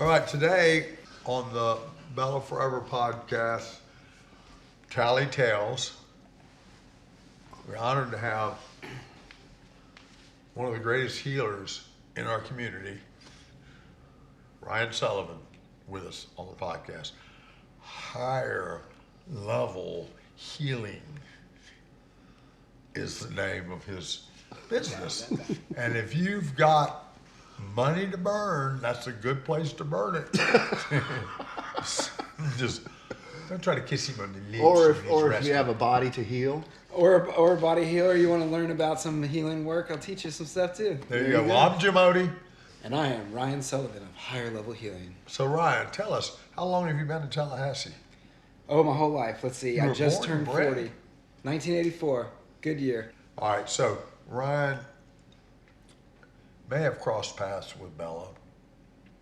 All right, today on the Bella Forever podcast, Tally Tales, we're honored to have one of the greatest healers in our community, Ryan Sullivan, with us on the podcast. Higher level healing is the name of his business. And if you've got money to burn, that's a good place to burn it. Just don't try to kiss him on the lips. Or if you have a body to heal. Or a body healer, you want to learn about some healing work, I'll teach you some stuff too. There you go. Well, I'm Jim Odie. And I am Ryan Sullivan of Higher Level Healing. So Ryan, tell us, how long have you been in Tallahassee? Oh, my whole life. Let's see. I just born turned and bred. 40. 1984. Good year. All right, so Ryan may have crossed paths with Bella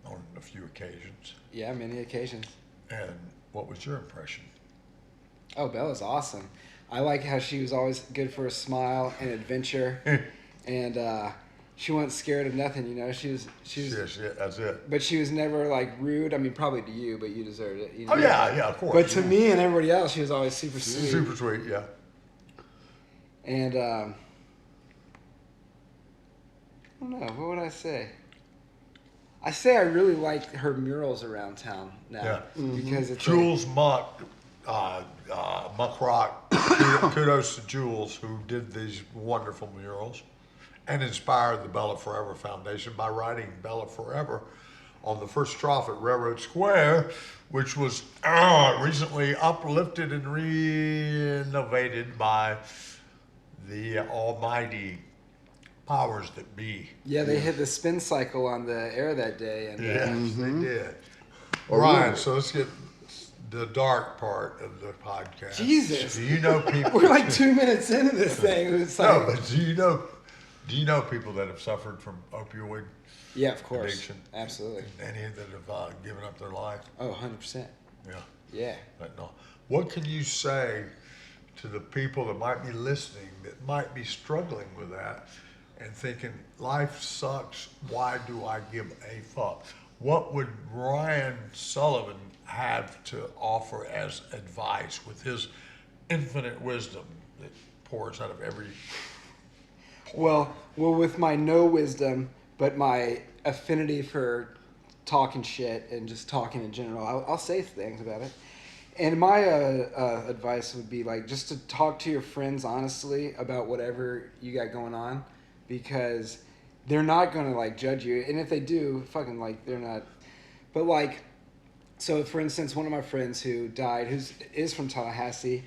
on a few occasions. Yeah, many occasions. And what was your impression? Oh, Bella's awesome. I like how she was always good for a smile and adventure. And she wasn't scared of nothing, you know. She was Yes, yeah, that's it. But she was never like rude. I mean, probably to you, but you deserved it. You know? Oh, yeah, of course. But to me and everybody else, she was always super sweet. Super sweet, yeah. And I don't know, what would I say? I say I really like her murals around town now. Yeah. Because it's Jules Muck Rock, kudos to Jules, who did these wonderful murals and inspired the Bella Forever Foundation by writing Bella Forever on the first trough at Railroad Square, which was recently uplifted and renovated by the almighty powers that be. Yeah, they hit the spin cycle on the air that day. And Yes, they did. Ryan, so let's get the dark part of the podcast. Jesus. Do you know people? we're like 2 minutes into this thing. It's like, No, but do you know people that have suffered from opioid yeah, of course. addiction? Absolutely. Any that have given up their life? Oh, 100%. Yeah. Yeah. But no. What can you say to the people that might be listening that might be struggling with that and thinking, life sucks, why do I give a fuck? What would Ryan Sullivan have to offer as advice with his infinite wisdom that pours out of every Well, with my no wisdom, but my affinity for talking shit and just talking in general, I'll say things about it. And my advice would be like just to talk to your friends honestly about whatever you got going on, because they're not gonna like judge you, and if they do, fucking like they're not. But like, so for instance, one of my friends who died, is from Tallahassee,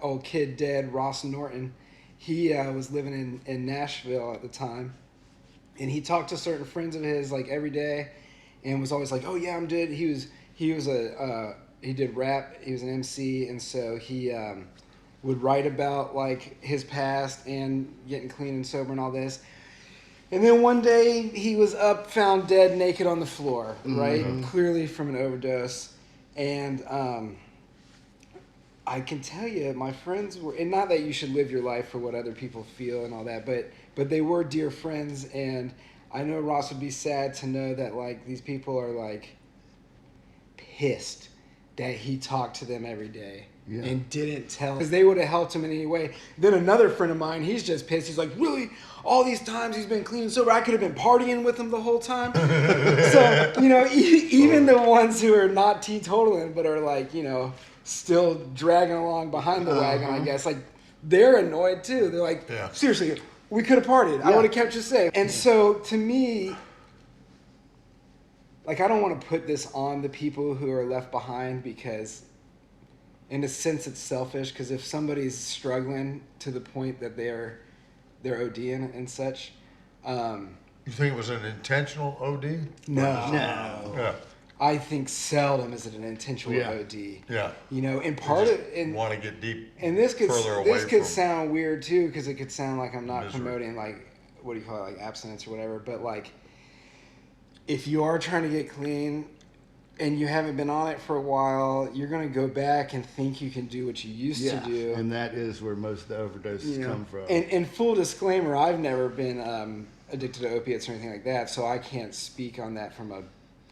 old kid dead, Ross Norton. He was living in Nashville at the time, and he talked to certain friends of his like every day, and was always like, "Oh yeah, I'm dead." He did rap. He was an MC, and so he would write about like his past and getting clean and sober and all this. And then one day he was up, found dead, naked on the floor, right? Clearly from an overdose. And I can tell you, my friends were, and not that you should live your life for what other people feel and all that, but they were dear friends. And I know Ross would be sad to know that like these people are like pissed that he talked to them every day and didn't tell, because they would have helped him in any way. Then another friend of mine, he's just pissed. He's like, really? All these times he's been clean and sober, I could have been partying with him the whole time. So, you know, even the ones who are not teetotaling but are like, you know, still dragging along behind the wagon, I guess, like they're annoyed too. They're like, seriously, we could have partied. I would have kept you safe. And so to me, like, I don't want to put this on the people who are left behind, because in a sense it's selfish, because if somebody's struggling to the point that they're ODing and such. You think it was an intentional OD? No. Yeah. I think seldom is it an intentional OD. Yeah. You know, and part of and want to get deep. And this could from sound weird too, because it could sound like I'm not misery. promoting like, what do you call it, like abstinence or whatever. But like, if you are trying to get clean and you haven't been on it for a while, you're going to go back and think you can do what you used to do. And that is where most of the overdoses come from. And full disclaimer, I've never been addicted to opiates or anything like that, so I can't speak on that from a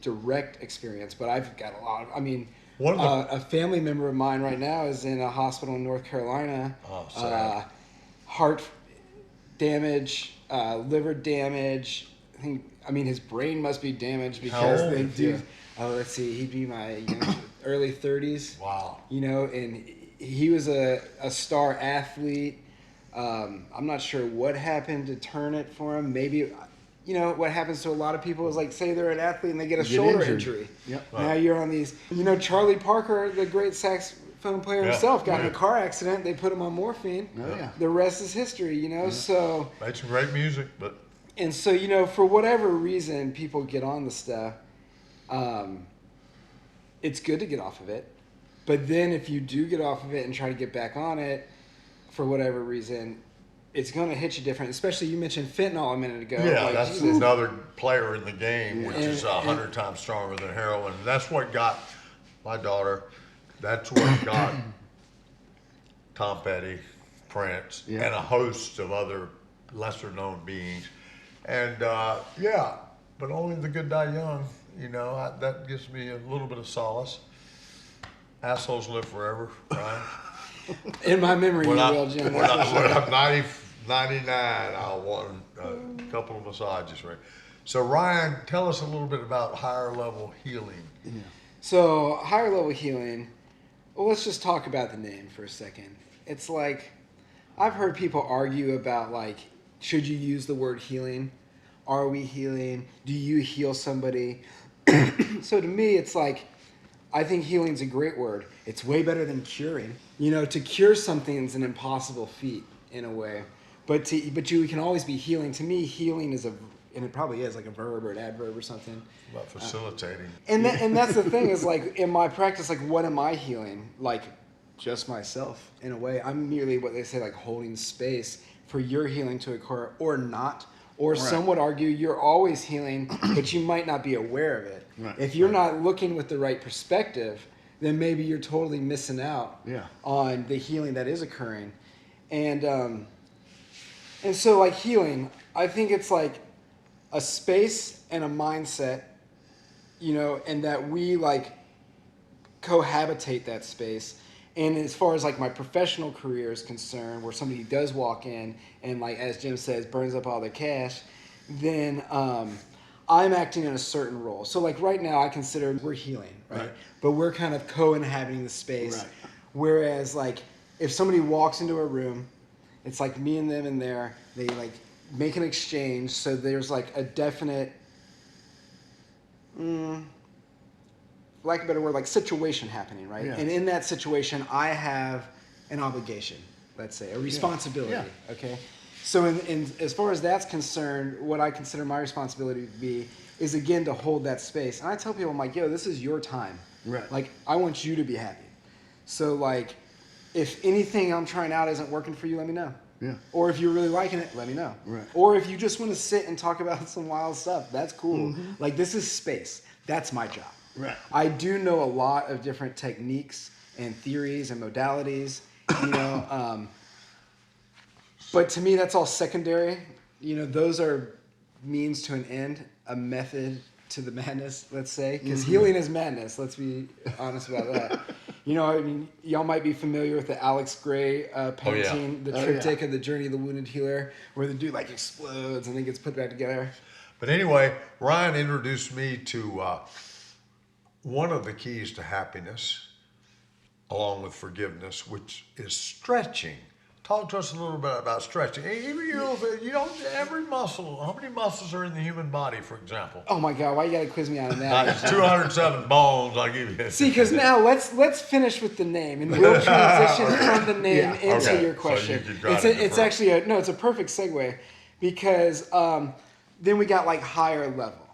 direct experience, but I've got a lot of, I mean, One of a family member of mine right now is in a hospital in North Carolina. Oh, sad. Heart damage, liver damage. I mean, his brain must be damaged because old they is do. he? Oh, let's see. He'd be my early 30s. Wow. You know, and he was a star athlete. I'm not sure what happened to turn it for him. Maybe, you know, what happens to a lot of people is like, say they're an athlete and they get a shoulder injury. Yep. Now you're on these, you know, Charlie Parker, the great saxophone player Yeah. himself, got in a Yeah. car accident. They put him on morphine. Oh, yeah. The rest is history, you know. So, Made some great music, but and so, you know, for whatever reason, people get on the stuff. It's good to get off of it. But then if you do get off of it and try to get back on it, for whatever reason, it's going to hit you different. Especially, you mentioned fentanyl a minute ago. yeah, Like, that's Jesus. another player in the game, which And- is 100 times stronger than heroin. That's what got my daughter. That's what got Tom Petty, Prince, Yeah. and a host of other lesser-known beings. And yeah, but only the good die young. You know, that gives me a little bit of solace. Assholes live forever, right? In my memory, you will, Jim. When I'm 99, I'll want a couple of massages, right? So Ryan, tell us a little bit about higher level healing. So, higher level healing, well, let's just talk about the name for a second. It's like, I've heard people argue about, like, should you use the word healing? Are we healing? Do you heal somebody? So to me, it's like, I think healing's a great word. It's way better than curing. You know, to cure something is an impossible feat in a way. But you can always be healing. To me, healing is and it probably is like a verb or an adverb or something. About facilitating. And that's the thing is, like, in my practice, like, what am I healing? Like, just myself in a way. I'm merely what they say, like, holding space for your healing to occur or not. Or some would argue you're always healing, but you might not be aware of it. Right. If you're not looking with the right perspective, then maybe you're totally missing out on the healing that is occurring. And so, like, healing, I think it's like a space and a mindset, you know, and that we, like, cohabitate that space. And as far as, like, my professional career is concerned, where somebody does walk in and, like, as Jim says, burns up all their cash, then I'm acting in a certain role. So, like, right now I consider we're healing, right? But we're kind of co-inhabiting the space. Right. Whereas, like, if somebody walks into a room, it's like me and them in there, they, like, make an exchange, so there's, like, a definite, lack of a better word, like, situation happening, right? Yeah. And in that situation, I have an obligation, let's say, a responsibility, Yeah. okay? So in as far as that's concerned, what I consider my responsibility to be is, again, to hold that space. And I tell people, I'm like, yo, this is your time. Right. Like, I want you to be happy. So, like, if anything I'm trying out isn't working for you, let me know. Yeah. Or if you're really liking it, let me know. Right. Or if you just want to sit and talk about some wild stuff, that's cool. Mm-hmm. Like, this is space. That's my job. Right. I do know a lot of different techniques and theories and modalities, you know. But to me, that's all secondary. You know, those are means to an end, a method to the madness, let's say. Because healing is madness. Let's be honest about that. You know, I mean, y'all might be familiar with the Alex Gray painting, the triptych of the Journey of the Wounded Healer, where the dude, like, explodes and then gets put back together. But anyway, Ryan introduced me to one of the keys to happiness, along with forgiveness, which is stretching. Talk to us a little bit about stretching. Even you don't every muscle. How many muscles are in the human body, for example? Oh my God, why you gotta quiz me on that? 207 bones. I'll give you. See, because now let's finish with the name, and we'll transition from the name into Okay. your So question. you could drive it It's first. actually it's a perfect segue, because then we got, like, higher level.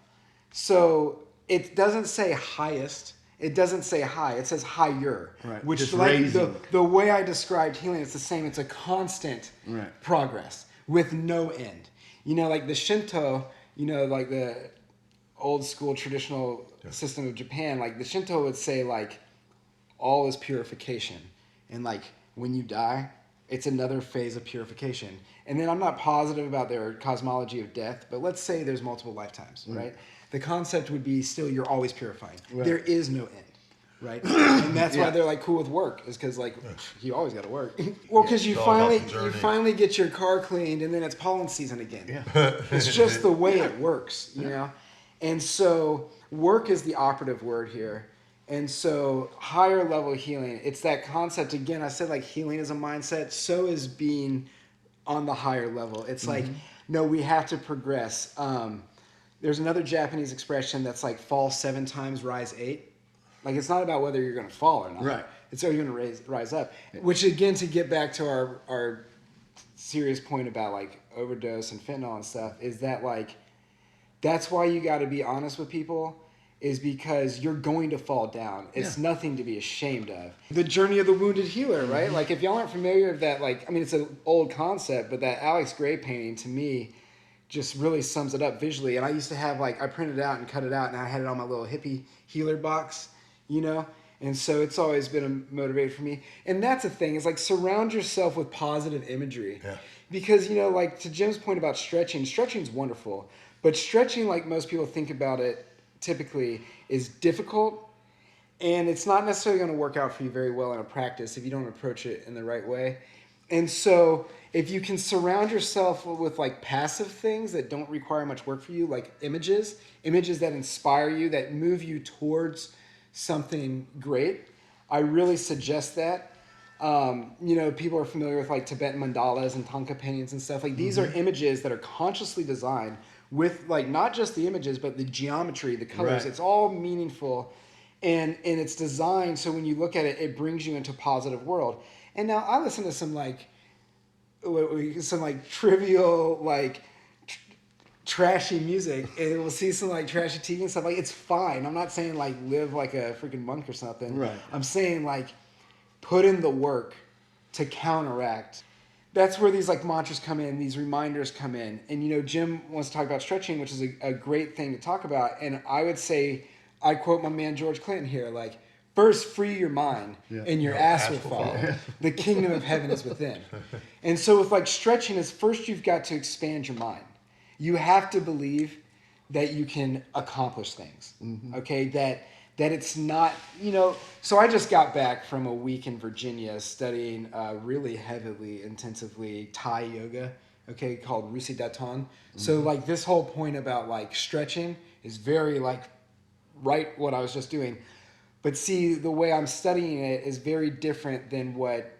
So it doesn't say highest. It doesn't say high. It says higher. Right. Which, Just like, raising. the way I described healing, it's the same. It's a constant progress with no end. You know, like the Shinto, you know, like the old school traditional system of Japan, like the Shinto would say, like, all is purification. And, like, when you die, It's another phase of purification. And then I'm not positive about their cosmology of death, but let's say there's multiple lifetimes, right? The concept would be still you're always purifying. Right. There is no end, right? And that's why Yeah. they're like cool with work, is because like you always got to work. Well, because It's all about the journey. you finally get your car cleaned, and then it's pollen season again. Yeah. It's just the way it works, you know? And so work is the operative word here. And so higher level healing, it's that concept. Again, I said like healing is a mindset. So is being on the higher level. It's like, no, we have to progress. There's another Japanese expression that's like fall 7 times, rise 8. Like it's not about whether you're going to fall or not. Right. It's how you're going to rise up. Which again, to get back to our serious point about like overdose and fentanyl and stuff, is that like, that's why you got to be honest with people, is because you're going to fall down. It's nothing to be ashamed of. The journey of the wounded healer, right? Like if y'all aren't familiar with that, like, I mean, it's an old concept, but that Alex Gray painting to me just really sums it up visually. And I used to have like, I printed it out and cut it out and I had it on my little hippie healer box, you know? And so it's always been a motivator for me. And that's the thing, is like surround yourself with positive imagery. Yeah. Because, you know, like to Jim's point about stretching's wonderful. But stretching, like most people think about it, typically is difficult, and it's not necessarily going to work out for you very well in a practice if you don't approach it in the right way. And so if you can surround yourself with like passive things that don't require much work for you, like images that inspire you, that move you towards something great, I really suggest that. You know, people are familiar with like Tibetan mandalas and Thangka paintings and stuff. Like these are images that are consciously designed with like not just the images, but the geometry, the colors. Right. It's all meaningful, and it's designed so when you look at it, it brings you into a positive world. And now I listen to some trivial like trashy music, and we'll see some like trashy TV and stuff. Like it's fine. I'm not saying like live like a freaking monk or something. Right. I'm saying like put in the work to counteract. That's where these like mantras come in, these reminders come in. And, you know, Jim wants to talk about stretching, which is a great thing to talk about. And I would say, I quote my man George Clinton here, like, first free your mind and your ass will follow. The kingdom of heaven is within. And so with like stretching is first you've got to expand your mind. You have to believe that you can accomplish things, okay? That it's not, you know, so I just got back from a week in Virginia studying really heavily, intensively Thai yoga, okay, called Rusi Daton. So like this whole point about like stretching is very like right what I was just doing. But see, the way I'm studying it is very different than what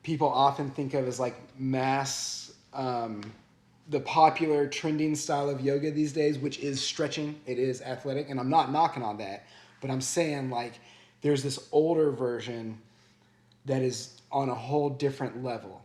people often think of as like mass, the popular trending style of yoga these days, which is stretching. It is athletic, and I'm not knocking on that. But I'm saying like there's this older version that is on a whole different level.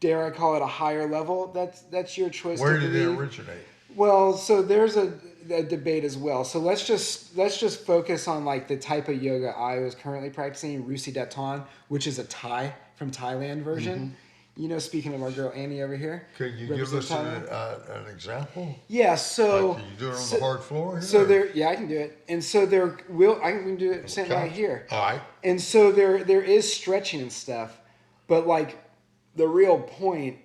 Dare I call it a higher level? That's your choice. Where to did it believe. originate? Well, so there's a debate as well. So let's just focus on like the type of yoga I was currently practicing, Rusi Daton, which is a Thai from Thailand version. You know, speaking of our girl Annie over here. Could you give us an example? Yeah, so Like, can you do it on the hard floor here? So there, yeah, I can do it. And so I can do it sitting right here. All right. And so there is stretching and stuff, but like the real point,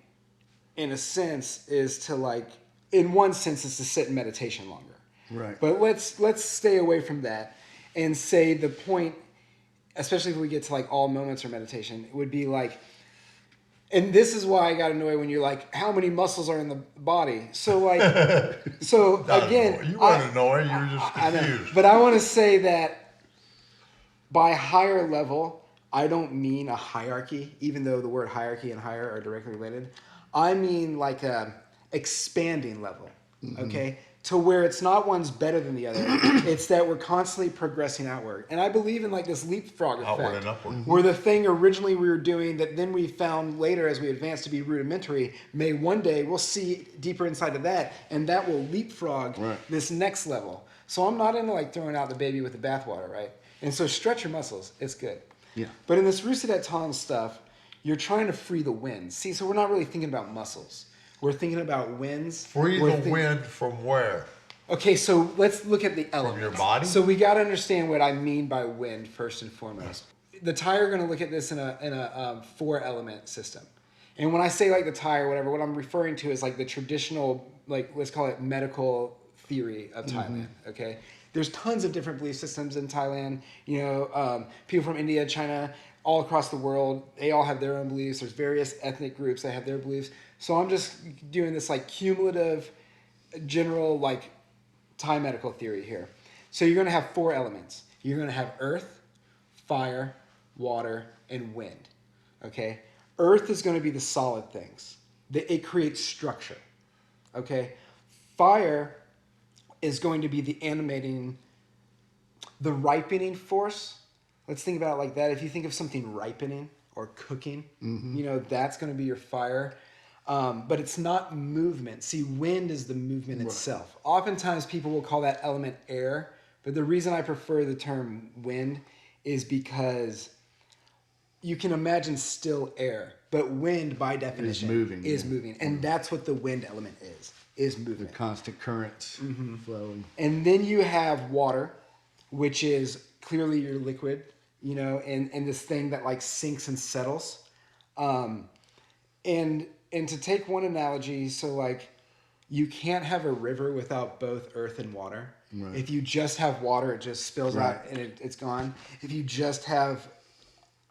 in a sense, is to like, in one sense, is to sit in meditation longer. Right. But let's stay away from that and say the point, especially if we get to like all moments or meditation, it would be like. And this is why I got annoyed when you're like, how many muscles are in the body? So like, so Not again, annoying. You weren't annoying. You were just I know, confused. but I want to say that by higher level, I don't mean a hierarchy, even though the word hierarchy and higher are directly related. I mean like a expanding level, okay? To where it's not one's better than the other. It's that we're constantly progressing outward. And I believe in like this leapfrog effect. Outward and upward. Where the thing originally we were doing that then we found later as we advanced to be rudimentary, may one day we'll see deeper inside of that, and that will leapfrog this next level. So I'm not into like throwing out the baby with the bathwater, right? And so stretch your muscles. It's good. Yeah. But in this Rusi Daton stuff, you're trying to free the winds. See, so we're not really thinking about muscles. We're thinking about winds. Free the wind from where? Okay, so let's look at the elements. your body? So we got to understand what I mean by wind first and foremost. the Thai are going to look at this in a 4-element system. And when I say like the Thai or whatever, what I'm referring to is like the traditional, like let's call it medical theory of Thailand. Okay, there's tons of different belief systems in Thailand. You know, people from India, China, all across the world, they all have their own beliefs. There's various ethnic groups that have their beliefs. So I'm just doing this like cumulative, general like Thai medical theory here. So you're going to have 4 elements. You're going to have earth, fire, water, and wind. Okay? Earth is going to be the solid things. It creates structure. Okay? Fire is going to be the animating, the ripening force. Let's think about it like that. If you think of something ripening or cooking, you know, that's going to be your fire. But it's not movement. See, wind is the movement itself. Oftentimes people will call that element air, but the reason I prefer the term wind is because you can imagine still air, but wind by definition is moving. And that's what the wind element is movement. The constant currents flowing. And then you have water, which is clearly your liquid, you know, and this thing that like sinks and settles. And to take one analogy, so like you can't have a river without both earth and water. Right. If you just have water, it just spills out and it's gone. If you just have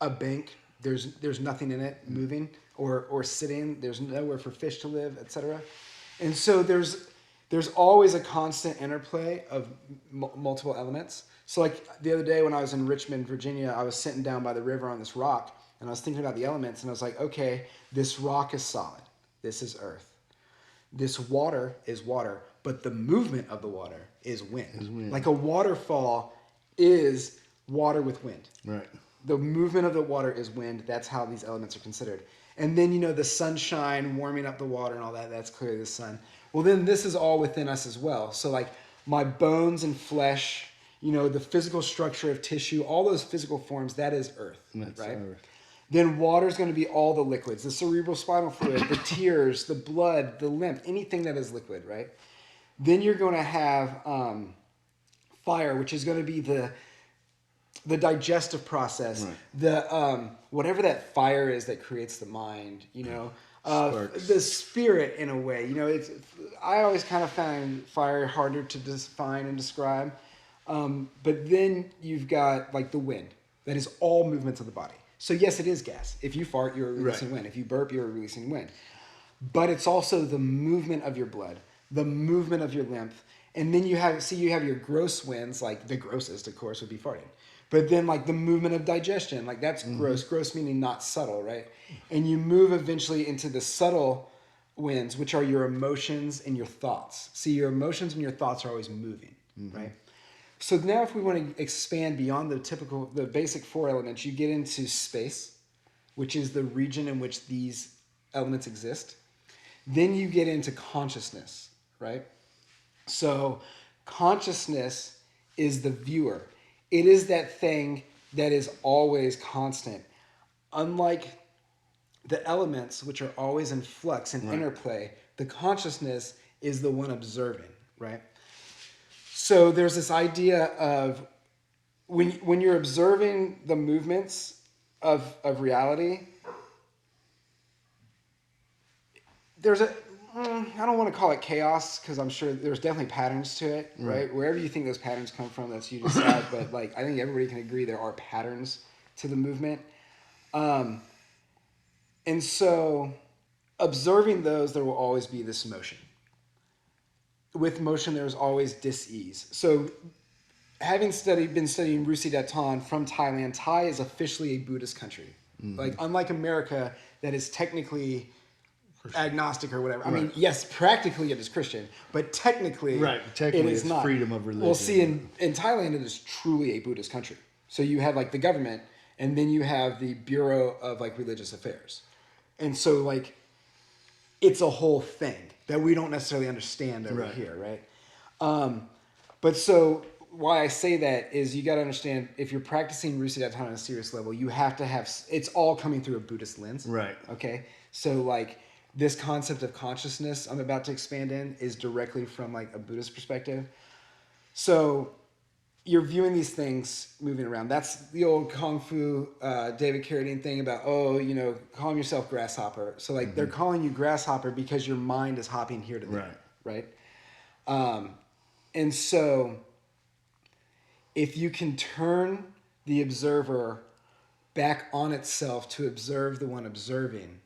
a bank, there's nothing in it moving or sitting. There's nowhere for fish to live, etc. And so there's always a constant interplay of multiple elements. So like the other day when I was in Richmond, Virginia, I was sitting down by the river on this rock and I was thinking about the elements and I was like, okay, this rock is solid. This is earth. This water is water, but the movement of the water is wind. Like a waterfall is water with wind. Right. The movement of the water is wind. That's how these elements are considered. And then, you know, the sunshine warming up the water and all that, that's clearly the sun. Well, then this is all within us as well. So like my bones and flesh, you know, the physical structure of tissue, all those physical forms, that is earth, that's right? Earth. Then water is going to be all the liquids, the cerebral spinal fluid, the tears, the blood, the lymph, anything that is liquid, right? Then you're going to have fire, which is going to be the digestive process, the whatever that fire is that creates the mind, you know, the spirit in a way. You know, I always kind of find fire harder to define and describe. But then you've got like the wind, that is all movements of the body. So yes, it is gas. If you fart, you're releasing wind. If you burp, you're releasing wind. But it's also the movement of your blood, the movement of your lymph. And then you have your gross winds, like the grossest, of course, would be farting. But then like the movement of digestion, like that's gross. Gross meaning not subtle, right? And you move eventually into the subtle winds, which are your emotions and your thoughts. See, your emotions and your thoughts are always moving, right? So now if we want to expand beyond the basic 4 elements, you get into space, which is the region in which these elements exist. Then you get into consciousness, right? So consciousness is the viewer. It is that thing that is always constant. Unlike the elements, which are always in flux and interplay, the consciousness is the one observing, right? So there's this idea of when you're observing the movements of reality, there's I don't want to call it chaos because I'm sure there's definitely patterns to it, right? Wherever you think those patterns come from, that's you decide. But like I think everybody can agree there are patterns to the movement. And so observing those, there will always be this motion. With motion, there's always dis-ease. So having been studying Rusi Datan from Thailand, Thai is officially a Buddhist country. Like unlike America, that is technically agnostic or whatever. I mean, yes, practically it is Christian, but technically, it is not. Freedom of religion. Well, see, in Thailand, it is truly a Buddhist country. So you have like the government, and then you have the Bureau of like Religious Affairs. And so like, it's a whole thing that we don't necessarily understand over here, right? But so why I say that is you got to understand if you're practicing Rusi Datan on a serious level, you have to have, it's all coming through a Buddhist lens. Right. Okay? So like this concept of consciousness I'm about to expand in is directly from like a Buddhist perspective. So you're viewing these things moving around. That's the old Kung Fu David Carradine thing about, calling yourself grasshopper. So like they're calling you grasshopper because your mind is hopping here to there, right? And so if you can turn the observer back on itself to observe the one observing,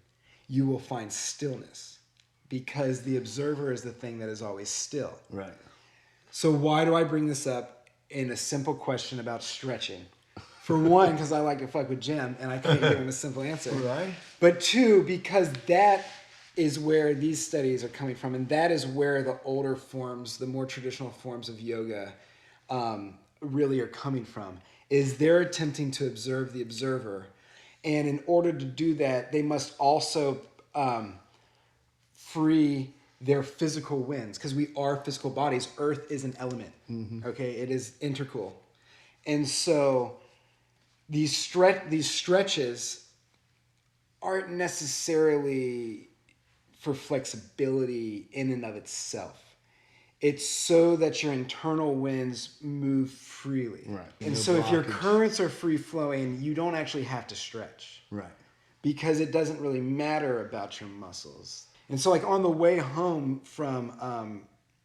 you will find stillness, because the observer is the thing that is always still. Right. So why do I bring this up in a simple question about stretching? For one, because I like to fuck with Jim and I can't give him a simple answer. Right. But two, because that is where these studies are coming from, and that is where the older forms, the more traditional forms of yoga really are coming from, is they're attempting to observe the observer. And in order to do that, they must also free their physical winds, because we are physical bodies. Earth is an element, okay? It is integral. And so these stretches aren't necessarily for flexibility in and of itself. It's so that your internal winds move freely. Right. And No so if your blockage. currents are free flowing, you don't actually have to stretch. Right. Because it doesn't really matter about your muscles. And so like on the way home from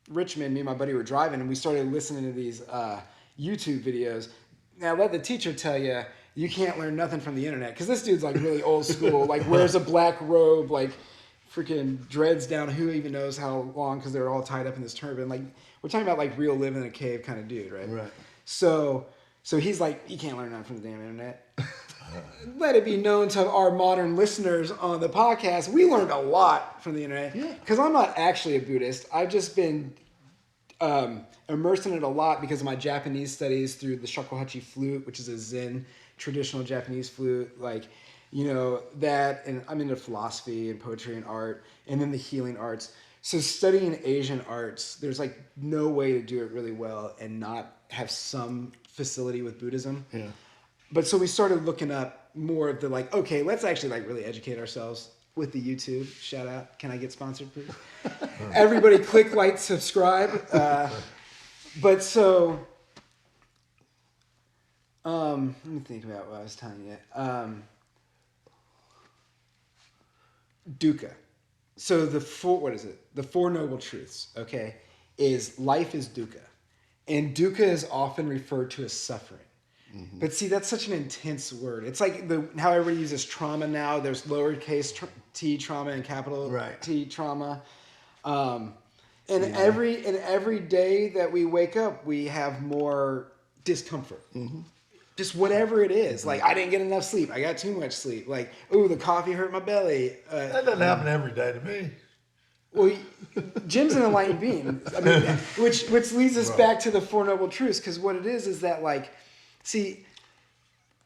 Richmond, me and my buddy were driving and we started listening to these YouTube videos. Now let the teacher tell you, you can't learn nothing from the internet, because this dude's like really old school, like wears a black robe, like freaking dreads down who even knows how long, because they're all tied up in this turban. Like we're talking about like real live in a cave kind of dude, right? Right. So he's like, you can't learn nothing from the damn internet. Let it be known to our modern listeners on the podcast, we learned a lot from the internet. Because I'm not actually a Buddhist. I've just been immersed in it a lot because of my Japanese studies through the shakuhachi flute, which is a Zen traditional Japanese flute. Like, that, and I'm into philosophy and poetry and art, and then the healing arts. So studying Asian arts, there's like no way to do it really well and not have some facility with Buddhism. Yeah. But so we started looking up more of the like, okay, let's actually like really educate ourselves with the YouTube. Shout out. Can I get sponsored, please? Everybody click, like, subscribe. But so, let me think about what I was telling you. Dukkha. So the Four Noble Truths, okay, is life is dukkha. And dukkha is often referred to as suffering. But see, that's such an intense word. It's like how everybody uses trauma now. There's lowercase t trauma and capital T trauma. And every day that we wake up, we have more discomfort. Just whatever it is. Like, I didn't get enough sleep. I got too much sleep. Like, ooh, the coffee hurt my belly. That doesn't happen every day to me. Well, Jim's an enlightened being. I mean, which leads us back to the Four Noble Truths, because what it is that, like, see,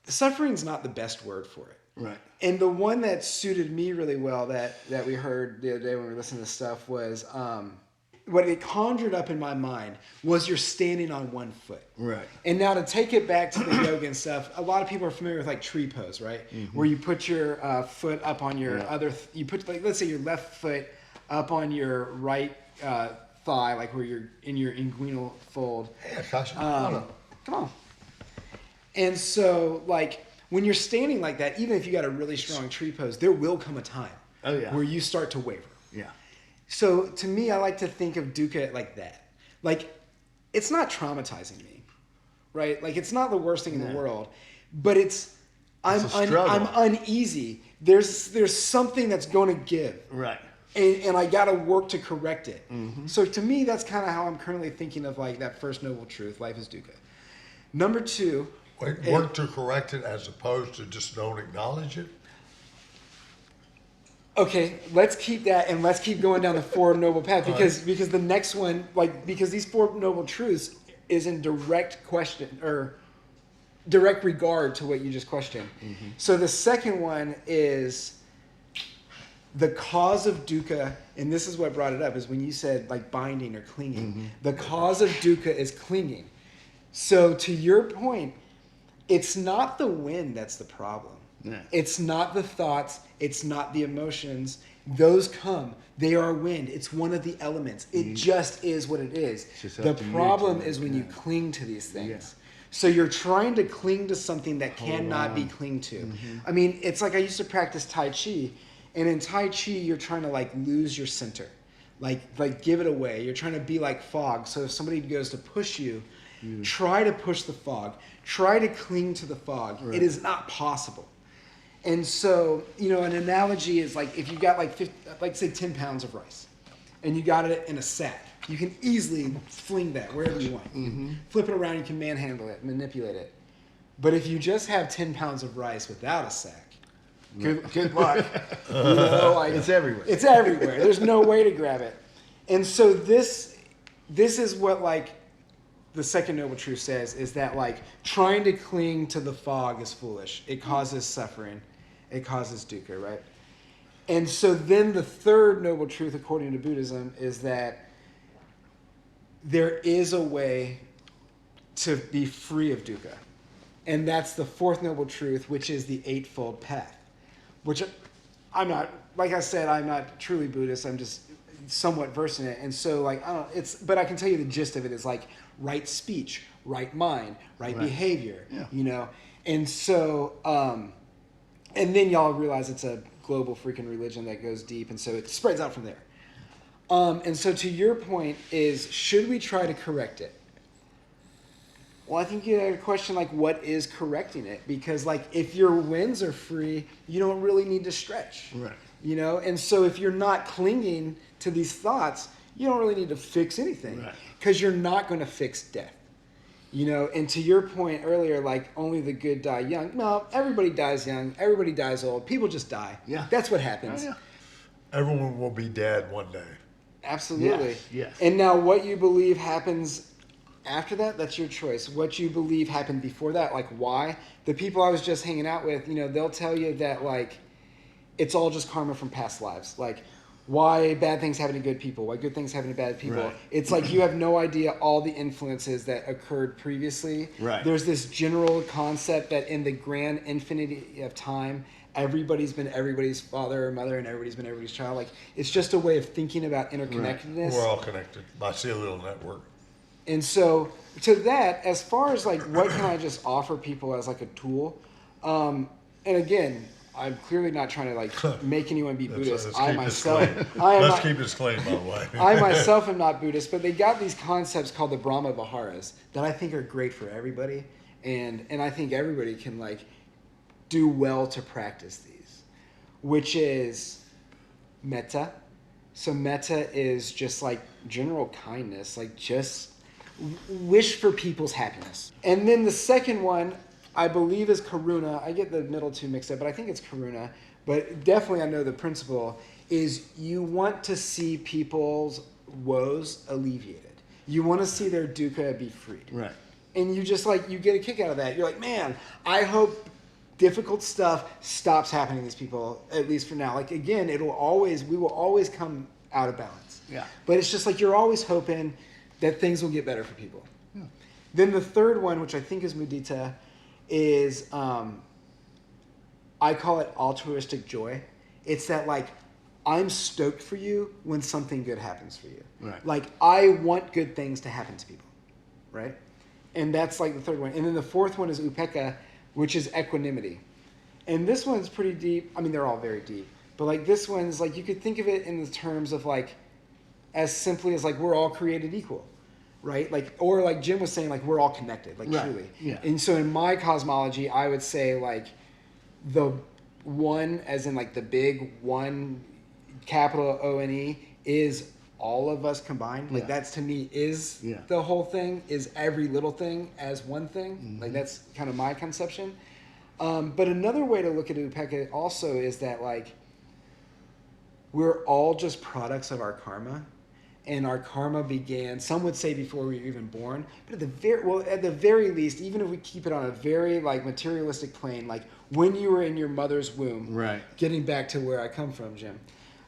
suffering's not the best word for it. Right. And the one that suited me really well that we heard the other day when we were listening to stuff was, what it conjured up in my mind was you're standing on one foot. Right. And now to take it back to the yoga and stuff, a lot of people are familiar with like tree pose, right? Where you put your foot up on your you put, like, let's say your left foot up on your right thigh, like where you're in your inguinal fold. Yeah, Kasha, Come on. And so, like, when you're standing like that, even if you got a really strong tree pose, there will come a time where you start to waver. Yeah. So to me, I like to think of dukkha like that. Like, it's not traumatizing me, right? Like, it's not the worst thing in the world, but I'm uneasy. There's something that's going to give. Right. And I got to work to correct it. So to me, that's kind of how I'm currently thinking of like that first noble truth, life is dukkha. Number two. Wait, work to correct it as opposed to just don't acknowledge it? Okay, let's keep that and let's keep going down the Four Noble Path, because the next one, like, because these Four Noble Truths is in direct question or direct regard to what you just questioned. So the second one is the cause of dukkha, and this is what brought it up, is when you said like binding or clinging. The cause of dukkha is clinging. So to your point, it's not the wind that's the problem. Yeah. It's not the thoughts. It's not the emotions. Those come. They are wind. It's one of the elements. It just is what it is. Just The up to you problem to- is when you yeah. cling to these things. Yeah. So you're trying to cling to something that cannot be on. clinged to. I mean, it's like I used to practice Tai Chi, and in Tai Chi, you're trying to like lose your center, like give it away. You're trying to be like fog. So if somebody goes to push you, try to push the fog. Try to cling to the fog. Right. It is not possible. And so, an analogy is like if you got like say 10 pounds of rice, and you got it in a sack, you can easily fling that wherever you want. Flip it around, you can manhandle it, manipulate it. But if you just have 10 pounds of rice without a sack, good luck. It's everywhere. It's everywhere. There's no way to grab it. And so this is what like the second noble truth says, is that like trying to cling to the fog is foolish. It causes suffering. It causes dukkha, right? And so then the third noble truth, according to Buddhism, is that there is a way to be free of dukkha. And that's the fourth noble truth, which is the Eightfold Path. Which I'm not, like I said, I'm not truly Buddhist. I'm just somewhat versed in it. And so like, but I can tell you the gist of it is like right speech, right mind, right behavior, And so, and then y'all realize it's a global freaking religion that goes deep, and so it spreads out from there. And so to your point is, should we try to correct it? Well, I think you had a question like, what is correcting it? Because like, if your winds are free, you don't really need to stretch. Right. And so if you're not clinging to these thoughts, you don't really need to fix anything. Right. Because you're not going to fix death. And to your point earlier, like only the good die young. No, everybody dies young. Everybody dies old. People just die. Yeah. That's what happens. Oh, yeah. Everyone will be dead one day. Absolutely. Yes. And now what you believe happens after that, that's your choice. What you believe happened before that, like why? The people I was just hanging out with, they'll tell you that like it's all just karma from past lives. Like why bad things happen to good people, why good things happen to bad people. Right. It's like you have no idea all the influences that occurred previously. Right. There's this general concept that in the grand infinity of time, everybody's been everybody's father or mother and everybody's been everybody's child. Like it's just a way of thinking about interconnectedness. We're all connected by cellular network. And so to that, as far as like what can I just offer people as like a tool, and again, I'm clearly not trying to like make anyone be Buddhist. Let's keep this clean, by the way. I myself am not Buddhist, but they got these concepts called the Brahma Viharas that I think are great for everybody, and I think everybody can like do well to practice these, which is metta. So metta is just like general kindness, like just wish for people's happiness. And then the second one, I believe, is karuna. I get the middle two mixed up, but I think it's karuna. But definitely I know the principle is you want to see people's woes alleviated. You want to see their dukkha be freed. Right. And you just like, you get a kick out of that. You're like, man, I hope difficult stuff stops happening to these people, at least for now. Like again, we will always come out of balance. Yeah. But it's just like you're always hoping that things will get better for people. Yeah. Then the third one, which I think is mudita, is I call it altruistic joy. It's that like I'm stoked for you when something good happens for you. Right. Like I want good things to happen to people, right? And that's like the third one. And then the fourth one is upekkha, which is equanimity. And this one's pretty deep. I mean, they're all very deep. But like this one's like, you could think of it in the terms of like, as simply as like we're all created equal, right? Like, or like Jim was saying, like we're all connected, like right. truly. Yeah. And so in my cosmology, I would say like the one, as in like the big one, capital O-N-E, is all of us combined. Like that's to me is the whole thing, is every little thing as one thing. Mm-hmm. Like that's kind of my conception. But another way to look at upekkha also is that like we're all just products of our karma. And our karma began, some would say before we were even born, but at the very least, even if we keep it on a very like materialistic plane, like when you were in your mother's womb, right? Getting back to where I come from, Jim.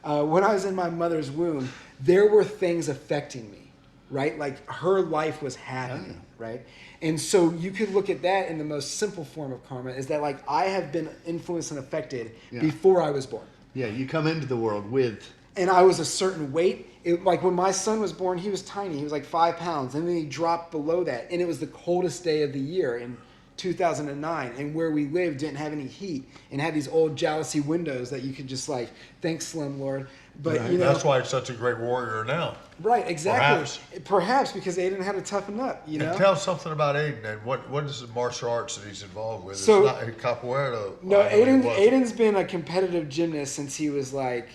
When I was in my mother's womb, there were things affecting me, right? Like her life was happening, right? And so you could look at that in the most simple form of karma, is that like I have been influenced and affected before I was born. Yeah, you come into the world with. And I was a certain weight. Like when my son was born, he was tiny. He was like 5 pounds. And then he dropped below that. And it was the coldest day of the year in 2009. And where we lived didn't have any heat and had these old jalousie windows that you could just like, thanks, Slim Lord. But Right. you know, That's why he's such a great warrior now. right, exactly. Perhaps. Perhaps because Aiden had to toughen up, you know? And tell us something about Aiden and what is the martial arts that he's involved with? So- it's not capoeira. No, I know he wasn't. Aiden's been a competitive gymnast since he was like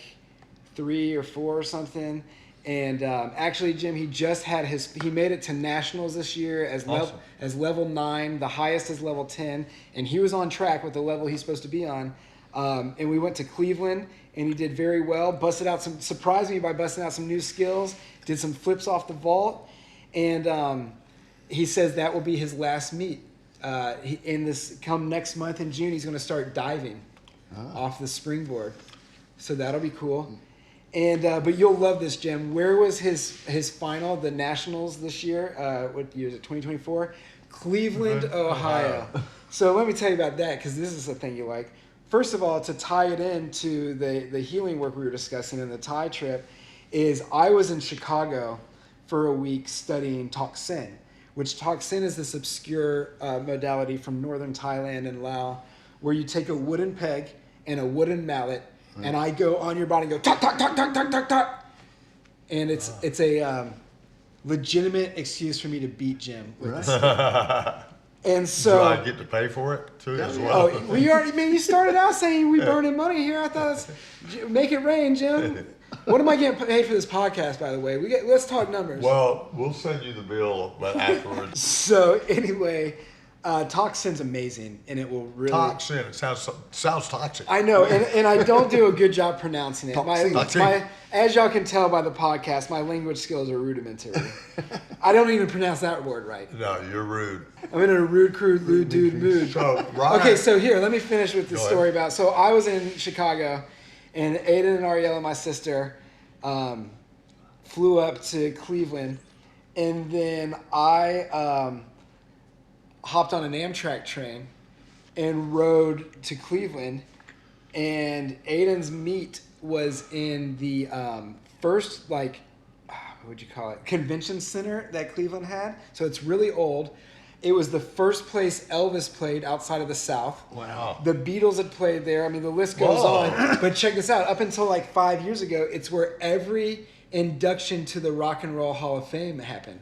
3 or 4 or something. And actually, Jim, he made it to nationals this year as level 9. The highest is level 10, and he was on track with the level he's supposed to be on. And we went to Cleveland, and he did very well. Surprised me by busting out some new skills. Did some flips off the vault, and he says that will be his last meet. Come next month in June, he's going to start diving off the springboard. So that'll be cool. And but you'll love this, Jim. Where was his final, the nationals this year? What year is it? 2024, Cleveland, Ohio. So let me tell you about that because this is the thing you like. First of all, to tie it into the healing work we were discussing in the Thai trip, is I was in Chicago for a week studying Toksin, which Toksin is this obscure modality from northern Thailand and Laos, where you take a wooden peg and a wooden mallet. And I go on your body and go, tuck, tuck, tuck, tuck, tuck, tuck, tuck. And it's a legitimate excuse for me to beat Jim with this. And so... Do I get to pay for it, too, as well? Oh, you started out saying we burning money here. I thought, make it rain, Jim. What am I getting paid for this podcast, by the way? Let's talk numbers. Well, we'll send you the bill afterwards. So, anyway... Toxin's amazing, and it will really... Toxin. It sounds toxic. I know, and I don't do a good job pronouncing it. As y'all can tell by the podcast, my language skills are rudimentary. I don't even pronounce that word right. No, you're rude. I'm in a rude, crude, lewd dude mood. So, right. Okay, so here, let me finish with the Go story ahead. about... So I was in Chicago, and Aiden and Ariella, my sister, flew up to Cleveland, and then I... hopped on an Amtrak train and rode to Cleveland, and Aiden's meet was in the first, like, what would you call it, convention center that Cleveland had. So it's really old. It was the first place Elvis played outside of the South. Wow. The Beatles had played there. I mean, the list goes on. But check this out. Up until like 5 years ago, it's where every induction to the Rock and Roll Hall of Fame happened.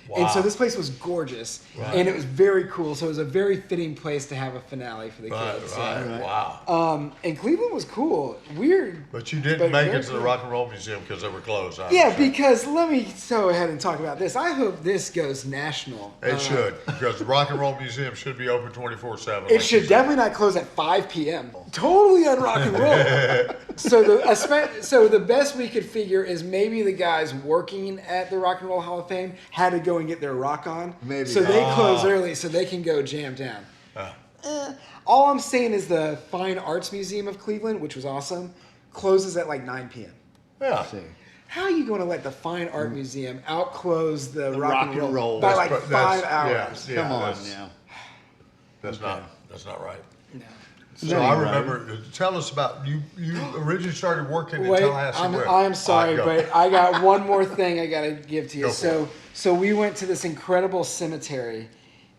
Wow. And so this place was gorgeous, and it was very cool. So it was a very fitting place to have a finale for the kids. Right. Wow. And Cleveland was cool. Weird. But you didn't make very it to the cool. Rock and Roll Museum because they were closed. Yeah, because let me go ahead and talk about this. I hope this goes national. It should, because the Rock and Roll Museum should be open 24/7. It should definitely not close at 5 p.m. Totally on rock and roll. So the best we could figure is maybe the guys working at the Rock and Roll Hall of Fame had to go and get their rock on. Maybe. So they close early so they can go jam down. All I'm saying is the Fine Arts Museum of Cleveland, which was awesome, closes at like 9 p.m. Yeah. How are you going to let the Fine Art Museum outclose the rock and roll That's- by like 5 hours? Yeah, Come on that's- now. That's not right. No. So I remember. Tell us about you. You originally started working in Wait, Tallahassee. where? I'm sorry, All right, but I got one more thing I got to give to you. Go for So we went to this incredible cemetery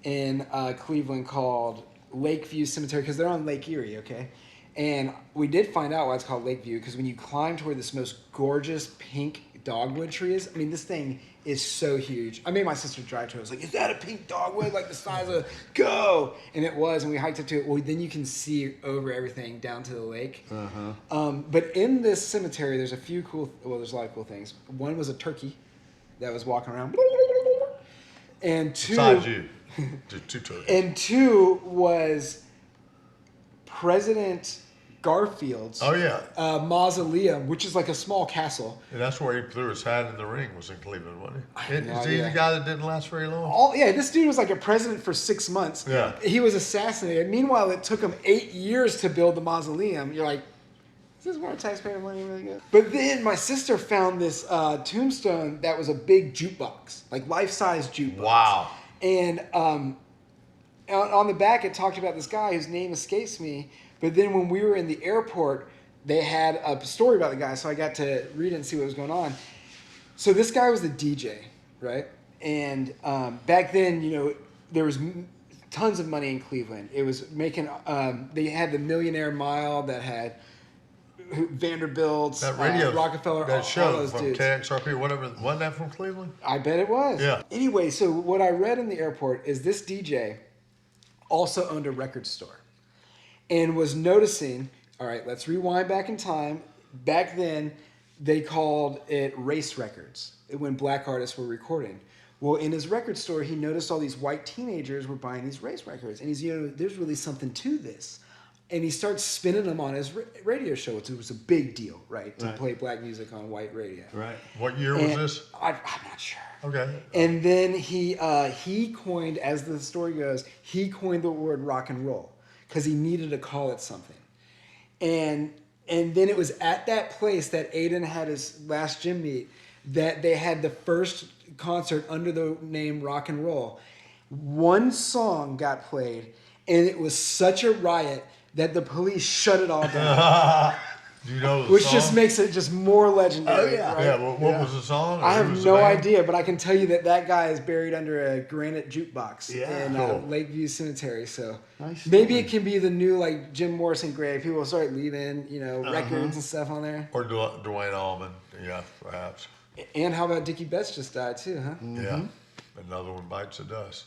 in Cleveland called Lakeview Cemetery because they're on Lake Erie, okay? And we did find out why it's called Lakeview because when you climb to where this most gorgeous pink dogwood tree is, I mean, this thing is so huge. I made my sister drive to it. I was like, is that a pink dogwood? Like the size of, go! And it was, and we hiked up to it. Well, then you can see over everything down to the lake. But in this cemetery, there's there's a lot of cool things. One was a turkey that was walking around. And two... Besides you. Two turkeys. And two was President Garfield's mausoleum, which is like a small castle. And that's where he threw his hat in the ring, was in Cleveland, wasn't he? have no Is he the idea. guy that didn't last very long? This dude was like a president for 6 months. Yeah. He was assassinated. Meanwhile, it took him 8 years to build the mausoleum. You're like, is this more taxpayer money really good? But then my sister found this tombstone that was a big jukebox, like life-size jukebox. Wow. And on the back, it talked about this guy whose name escapes me. But then when we were in the airport, they had a story about the guy, so I got to read it and see what was going on. So this guy was the DJ, right? And back then, there was tons of money in Cleveland. It was making. They had the Millionaire Mile that had Vanderbilt's, That radio, Rockefeller, that all show those from dudes. KXRP, whatever, wasn't that from Cleveland? I bet it was. Yeah. Anyway, so what I read in the airport is this DJ also owned a record store and was noticing, all right, let's rewind back in time. Back then, they called it race records when black artists were recording. Well, in his record store, he noticed all these white teenagers were buying these race records. And he's, there's really something to this. And he starts spinning them on his radio show, which was a big deal, right? To play black music on white radio. Right. What year was this? I'm not sure. Okay. And then he coined, as the story goes, he coined the word rock and roll because he needed to call it something. And then it was at that place that Aiden had his last gym meet that they had the first concert under the name Rock and Roll. One song got played, and it was such a riot that the police shut it all down. Do you know the Which song? just makes it just more legendary. Oh, yeah. Right? Yeah, what was the song? I Who have was the no band? idea, but I can tell you that guy is buried under a granite jukebox Yeah. in Cool. Lakeview Cemetery. So Nice maybe story. it can be the new like Jim Morrison grave. People will start leaving, Uh-huh. records and stuff on there. Or Dwayne Allman, yeah, perhaps. And how about Dickie Betts just died too, huh? Yeah, another one bites the dust.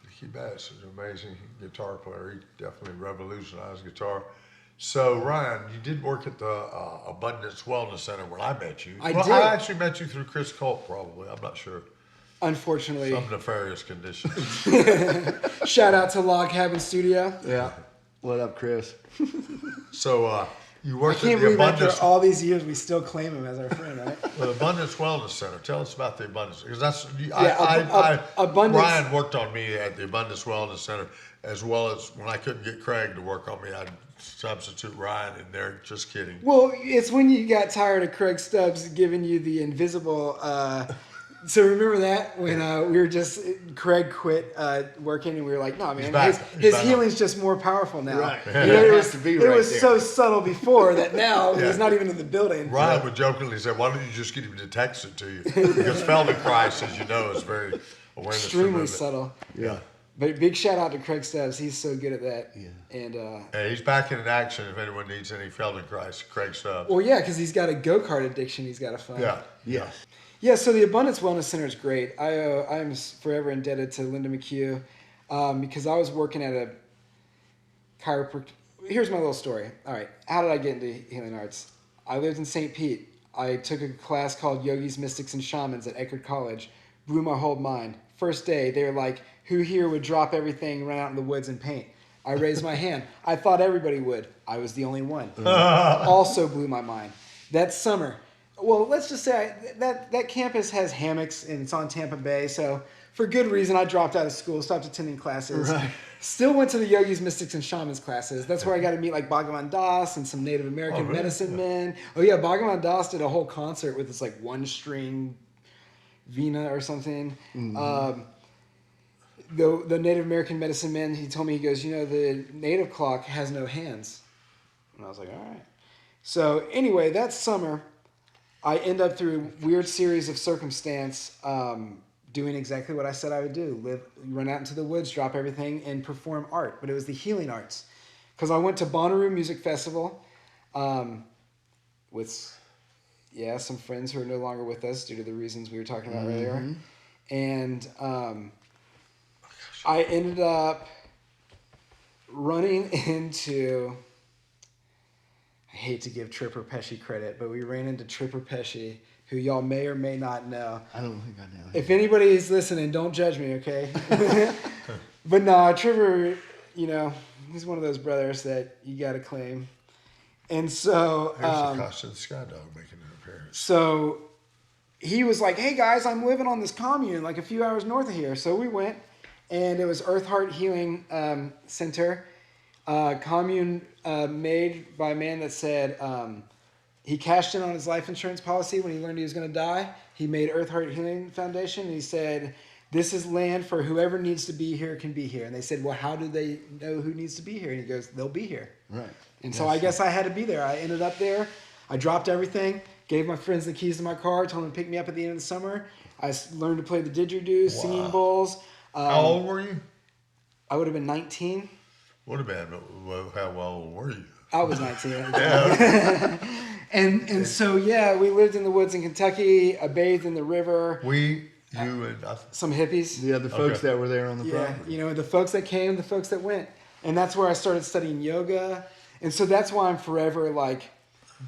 Dickie Betts is an amazing guitar player. He definitely revolutionized guitar. So, Ryan, you did work at the Abundance Wellness Center when I met you. I well, did. I actually met you through Chris Colt, probably. I'm not sure. Unfortunately, Some nefarious conditions. shout out to Log Cabin Studio. Yeah. What up, Chris? So, you I worked can't at the believe after Abundance, all these years we still claim him as our friend, right? the Abundance Wellness Center. Tell us about the Abundance, because that's Abundance. Ryan worked on me at the Abundance Wellness Center, as well as when I couldn't get Craig to work on me, I'd substitute Ryan in there. Just kidding. Well, it's when you got tired of Craig Stubbs giving you the invisible. So remember that when we were just Craig quit working and we were like, no man, back. He's his back. healing's just more powerful now. Right. It has to be right was there. so subtle before that now Yeah. he's not even in the building. Ryan would jokingly say, "Why don't you just get him to text it to you?" Because Feldenkrais, as you know, is very awareness. Extremely movement. subtle. Yeah. But big shout out to Craig Stubbs. He's so good at that. Yeah. And Hey, he's back in action if anyone needs any Feldenkrais. Craig Stubbs. well, yeah, because he's got a go-kart addiction he's got to find. Yeah. Yes. Yeah, so the Abundance Wellness Center is great. I'm forever indebted to Linda McHugh because I was working at a chiropractic. Here's my little story. All right, how did I get into healing arts? I lived in St. Pete. I took a class called Yogis, Mystics, and Shamans at Eckerd College. Blew my whole mind. First day, they were like, who here would drop everything, run out in the woods and paint? I raised my hand. I thought everybody would. I was the only one. Also blew my mind. That summer, well, let's just say that campus has hammocks and it's on Tampa Bay. So for good reason, I dropped out of school, stopped attending classes. Right. Still went to the Yogis, Mystics, and Shamans classes. That's where I got to meet like Bhagavan Das and some Native American really? medicine men. Oh yeah, Bhagavan Das did a whole concert with this like one string vina or something. The Native American medicine man, he told me, he goes, the native clock has no hands. And I was like, all right. So anyway, that summer, I end up through a weird series of circumstance doing exactly what I said I would do. Run out into the woods, drop everything, and perform art. But it was the healing arts. Because I went to Bonnaroo Music Festival with, some friends who are no longer with us due to the reasons we were talking about earlier. And I ended up running into... I hate to give Tripper Pesci credit, but we ran into Tripper Pesci, who y'all may or may not know. I don't think I know. If anybody is listening, don't judge me, okay? But no, Tripper, he's one of those brothers that you got to claim. And so... Here's the cost of the Sky Dog making an appearance. So he was like, hey guys, I'm living on this commune like a few hours north of here. So we went, and it was Earth Heart Healing Center. Commune made by a man that said he cashed in on his life insurance policy when he learned he was going to die. He made Earth Heart Healing Foundation, and he said, this is land for whoever needs to be here can be here. And they said, well, how do they know who needs to be here? And he goes, they'll be here. Right. And so I guess I had to be there. I ended up there. I dropped everything, gave my friends the keys to my car, told them to pick me up at the end of the summer. I learned to play the didgeridoo, singing bowls. How old were you? I would have been 19. Would have been. How old were you? I was 19 at the time. and so, yeah, we lived in the woods in Kentucky. I bathed in the river. You and I. Some hippies. The other folks that were there on the Yeah, property. you know, the folks that came, the folks that went. And that's where I started studying yoga. And so that's why I'm forever, like,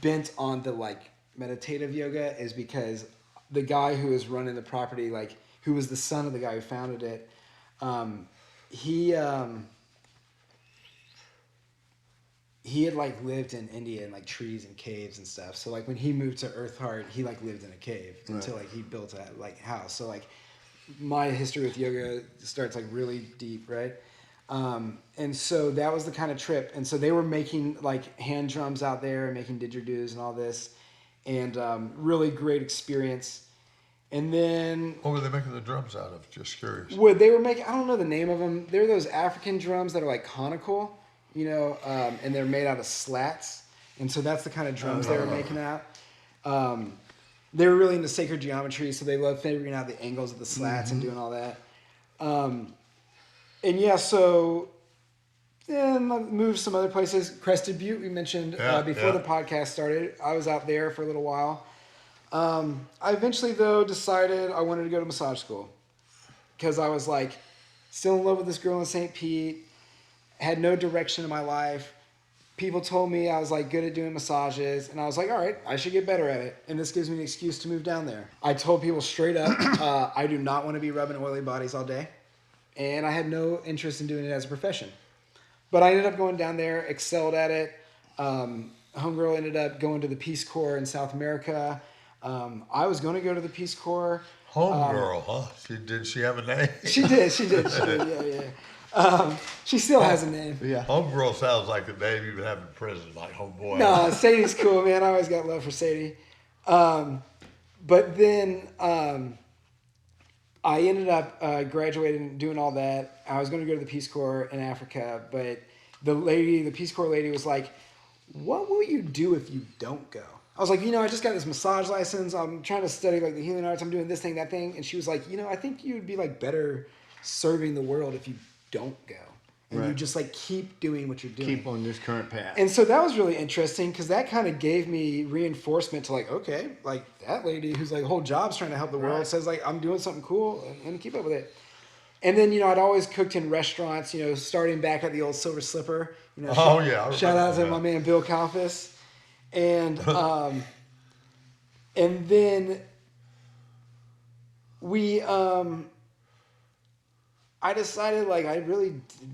bent on the, like, meditative yoga, is because the guy who was running the property, like, who was the son of the guy who founded it, he had like lived in India in like trees and caves and stuff. So like when he moved to Earth Heart, he like lived in a cave until like he built a like house. So like my history with yoga starts like really deep, right? And so that was the kind of trip. And so they were making like hand drums out there and making didgeridoos and all this, and really great experience. And then What were they making the drums out of? Just curious. what they were making, I don't know the name of them. They're those African drums that are like conical, you know, and they're made out of slats. And so that's the kind of drums they were making out. They were really into sacred geometry, so they loved figuring out the angles of the slats and doing all that. And yeah, so then I moved some other places. Crested Butte, we mentioned before the podcast started. I was out there for a little while. I eventually, though, decided I wanted to go to massage school because I was like still in love with this girl in St. Pete, had no direction in my life. People told me I was like good at doing massages, and I was like, all right, I should get better at it. And this gives me an excuse to move down there. I told people straight up, I do not want to be rubbing oily bodies all day, and I had no interest in doing it as a profession. But I ended up going down there, excelled at it. Homegirl ended up going to the Peace Corps in South America. I was going to go to the Peace Corps. Homegirl, huh? Did she have a name? She did, yeah. She still has a name. Yeah. Homegirl sounds like the name you would have in prison, like homeboy. No, Sadie's cool, man. I always got love for Sadie. But then I ended up graduating and doing all that. I was going to go to the Peace Corps in Africa, but the Peace Corps lady was like, what will you do if you don't go? I was like, I just got this massage license. I'm trying to study like the healing arts. I'm doing this thing, that thing. And she was like, I think you would be like better serving the world if you don't go. And you just like keep doing what you're doing. Keep on this current path. And so that was really interesting because that kind of gave me reinforcement to like, okay, like that lady who's like whole job's trying to help the world says like, I'm doing something cool and keep up with it. And then, I'd always cooked in restaurants, starting back at the old Silver Slipper. Shout out to my man, Bill Kalfas. And and then I decided like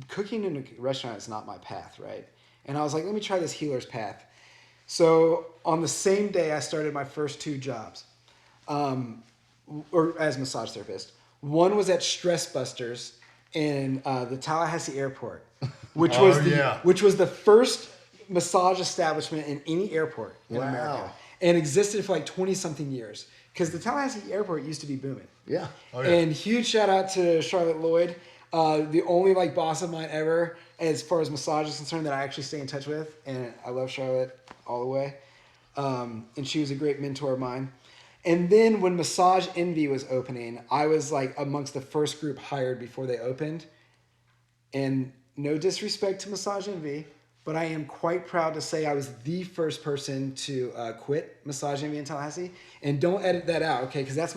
cooking in a restaurant is not my path, right? And I was like, let me try this healer's path. So on the same day I started my first 2 jobs, or as massage therapist. One was at Stress Busters in the Tallahassee airport, which was the first massage establishment in any airport in America, and existed for like 20-something years because the Tallahassee airport used to be booming. Yeah. Oh, yeah. And huge shout out to Charlotte Lloyd, the only like boss of mine ever as far as massage is concerned that I actually stay in touch with, and I love Charlotte all the way. And she was a great mentor of mine. And then when Massage Envy was opening, I was like amongst the first group hired before they opened. And no disrespect to Massage Envy, but I am quite proud to say I was the first person to quit Massage Envy in Tallahassee. And don't edit that out, okay? Because that is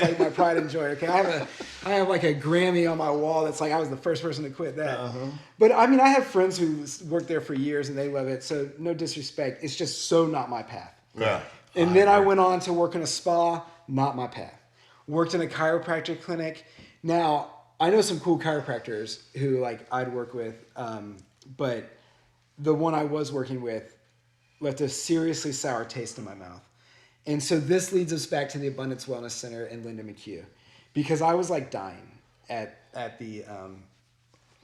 like my pride and joy. Okay, I have like a Grammy on my wall that's like I was the first person to quit that. But I mean, I have friends who worked there for years and they love it. So no disrespect, it's just so not my path. Yeah. And then I went on to work in a spa, not my path. Worked in a chiropractic clinic. Now I know some cool chiropractors who like I'd work with, but the one I was working with left a seriously sour taste in my mouth. And so this leads us back to the Abundance Wellness Center in Linda McHugh, because I was like dying at the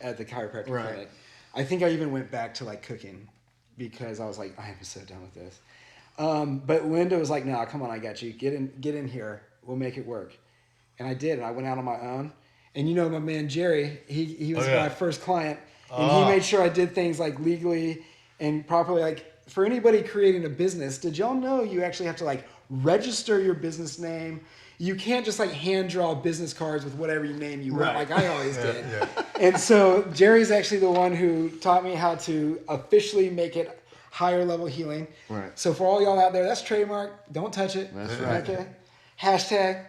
chiropractic clinic. I think I even went back to like cooking because I was like, I am so done with this. But Linda was like, no, come on, I got you. Get in here. We'll make it work. And I did. And I went out on my own. And my man, Jerry, he was my first client. And he made sure I did things like legally and properly, like for anybody creating a business, did y'all know you actually have to like register your business name? You can't just like hand draw business cards with whatever you name you want, like I always did. Yeah. And so Jerry's actually the one who taught me how to officially make it higher level healing. Right. So for all y'all out there, that's trademark. Don't touch it. That's right. Okay. Hashtag.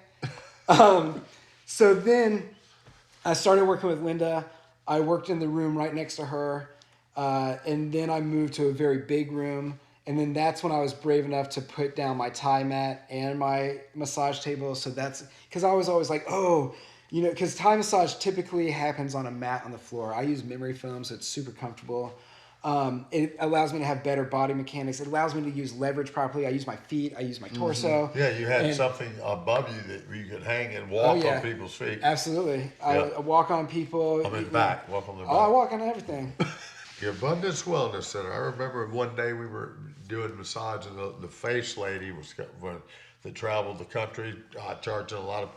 So then I started working with Linda. I worked in the room right next to her. And then I moved to a very big room. And then that's when I was brave enough to put down my Thai mat and my massage table. So that's because I was always like, oh, you know, because Thai massage typically happens on a mat on the floor. I use memory foam, so it's super comfortable. It allows me to have better body mechanics. It allows me to use leverage properly. I use my feet. I use my torso. Yeah, you had And- something above you that you could hang and walk on people's feet. Absolutely. Yeah. I walk on people. I mean, back. Walk on their back. Oh, I walk on everything. The Abundance Wellness Center. I remember one day we were doing massage, and the face lady that traveled the country, charging a lot of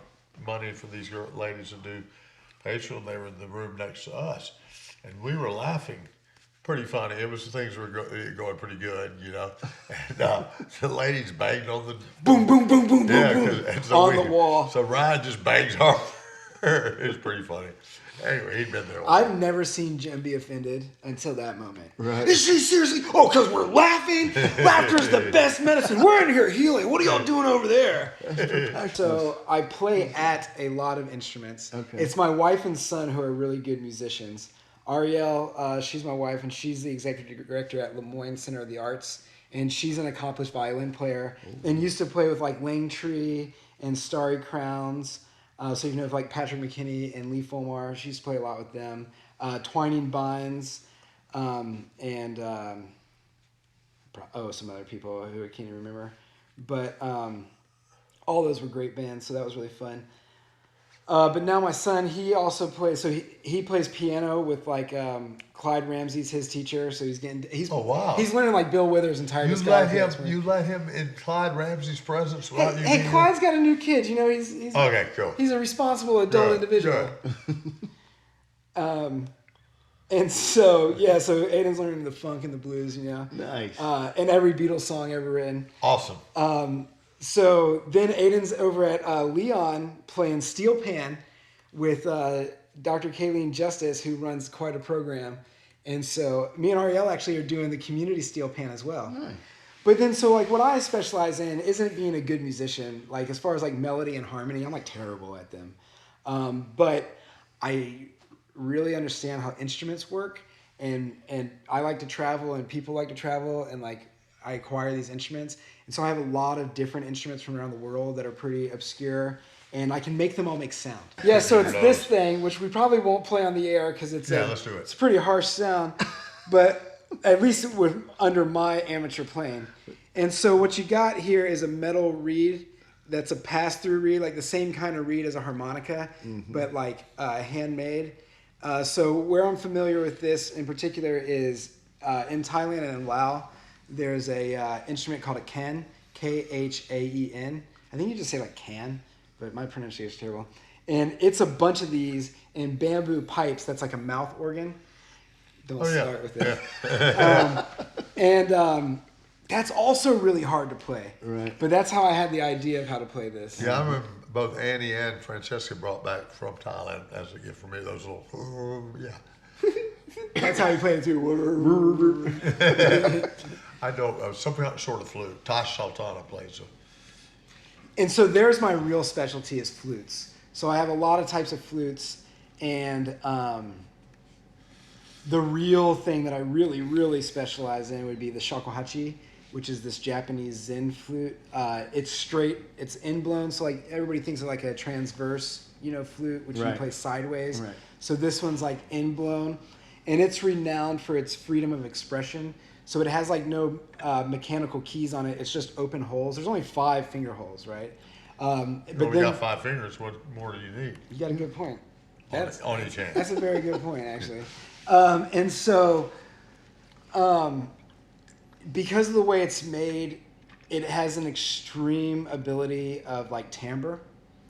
money for these ladies to do facial. And they were in the room next to us, and we were laughing. Pretty funny. It was things were going pretty good, you know. And the ladies banged on the Boom, boom, boom, boom, yeah, boom, boom. and On the wall. So Ryan just bangs hard. It was pretty funny. Anyway, he'd been there. I've never seen Jim be offended until that moment. Right. Is she seriously? Oh, because we're laughing? Laughter's the best medicine. We're in here healing. What are y'all doing over there? So I play at a lot of instruments. Okay. It's my wife and son who are really good musicians. Ariel, she's my wife, and she's the executive director at Lemoyne Center of the Arts. And she's an accomplished violin player and used to play with like Langtree and Starry Crowns. So you know, like Patrick McKinney and Lee Fulmar, she used to play a lot with them. Twining Binds, and some other people who I can't even remember. But all those were great bands, so that was really fun. But now my son, he also plays. So he plays piano with like Clyde Ramsey's his teacher. So he's Oh, wow. he's learning like Bill Withers' entire You discography. let him in Clyde Ramsey's presence without you. Hey, being Clyde's got a new kid. You know, he's Okay, cool. He's a responsible adult Good, individual. good. And so Aiden's learning the funk and the blues. You know, Nice. and every Beatles song ever written. Awesome. So then Aiden's over at Leon playing steel pan with Dr. Kayleen Justice, who runs quite a program. And so me and Ariel actually are doing the community steel pan as well. Nice. But then so like what I specialize in isn't being a good musician. Like as far as like melody and harmony, I'm like terrible at them. But I really understand how instruments work, and I like to travel, and people like to travel, and like I acquire these instruments. And so I have a lot of different instruments from around the world that are pretty obscure, and I can make them all make sound. Yeah, so it's this thing, which we probably won't play on the air because it's Let's do it. It's a pretty harsh sound, but at least it would under my amateur playing. And so what you got here is a metal reed that's a pass-through reed, like the same kind of reed as a harmonica, but like handmade. So where I'm familiar with this in particular is in Thailand and in Laos. There's a instrument called a khen, Khaen. I think you just say like can, but my pronunciation is terrible. And it's a bunch of these in bamboo pipes. That's like a mouth organ. Don't start with it. And that's also really hard to play. Right. But that's how I had the idea of how to play this. Yeah, I remember both Annie and Francesca brought back from Thailand as a gift for me those little, That's how you play it too. I know something sort of flute. Tash Sultana plays them. And so there's my real specialty is flutes. So I have a lot of types of flutes, and the real thing that I really, really specialize in would be the shakuhachi, which is this Japanese Zen flute. It's straight, it's inblown, so like everybody thinks of like a transverse, flute, which you play sideways. Right. So this one's like inblown, and it's renowned for its freedom of expression. So it has like no mechanical keys on it. It's just open holes. There's only 5 finger holes, right? But We then got 5 fingers. What more do you need? you got a good point. On each hand. That's a very good point, actually. And so, because of the way it's made, it has an extreme ability of like timbre.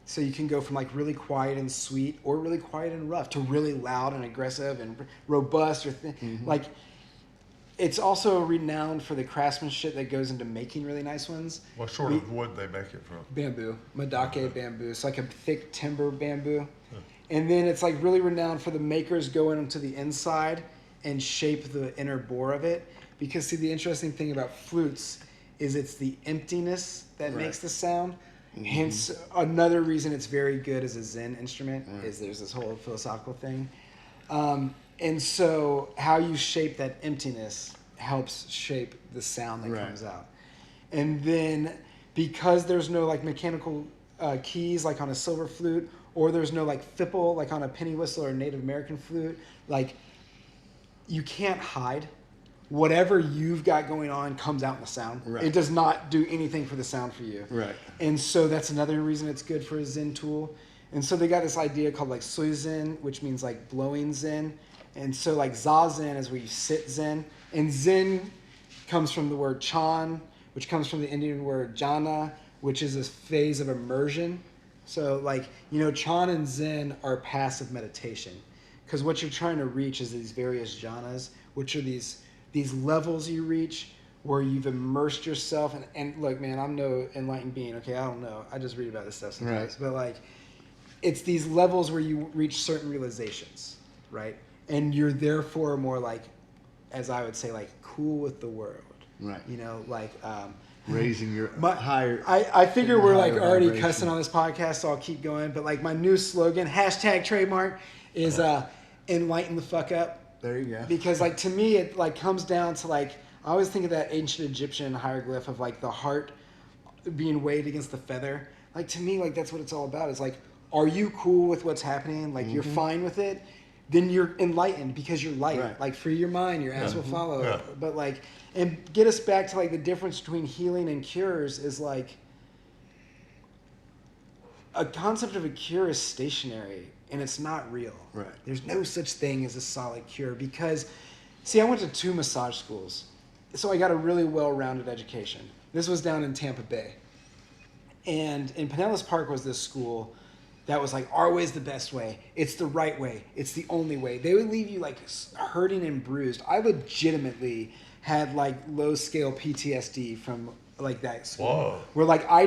So you can go from like really quiet and sweet, or really quiet and rough, to really loud and aggressive and robust, or like it's also renowned for the craftsmanship that goes into making really nice ones. What sort of wood they make it from? Bamboo, Madake bamboo. It's like a thick timber bamboo. And then it's like really renowned for the makers going into the inside and shape the inner bore of it. Because see, the interesting thing about flutes is it's the emptiness that makes the sound. Hence, another reason it's very good as a Zen instrument is there's this whole philosophical thing. And so how you shape that emptiness helps shape the sound that comes out. And then because there's no like mechanical keys like on a silver flute, or there's no like fipple like on a penny whistle or a Native American flute, like you can't hide. Whatever you've got going on comes out in the sound. Right. It does not do anything for the sound for you. Right. And so that's another reason it's good for a Zen tool. And so they got this idea called like Suizen, which means like blowing Zen. And so like Zazen is where you sit Zen. And Zen comes from the word Chan, which comes from the Indian word jhana, which is a phase of immersion. So like, you know, Chan and Zen are passive meditation. Because what you're trying to reach is these various jhanas, which are these levels you reach where you've immersed yourself. And look, man, I'm no enlightened being, okay? I don't know. I just read about this stuff sometimes. Right. But like, it's these levels where you reach certain realizations, right? And you're therefore more like, as I would say, like cool with the world. Right. You know, like... raising your higher... I figure we're like already vibration. Cussing on this podcast, so I'll keep going. But like my new slogan, hashtag trademark, is enlighten the fuck up. There you go. Because like to me, it like comes down to like, I always think of that ancient Egyptian hieroglyph of like the heart being weighed against the feather. Like to me, like that's what it's all about. It's like, are you cool with what's happening? Like you're fine with it? Then you're enlightened because you're light. Right. Like free your mind, your ass will follow. Yeah. But like, and get us back to like the difference between healing and cures is like, a concept of a cure is stationary and it's not real. Right. There's no such thing as a solid cure because, see, I went to 2 massage schools. So I got a really well-rounded education. This was down in Tampa Bay. And in Pinellas Park was this school that was like, our way's the best way. It's the right way. It's the only way. They would leave you like hurting and bruised. I legitimately had like low scale PTSD from like that school. Whoa. Where like I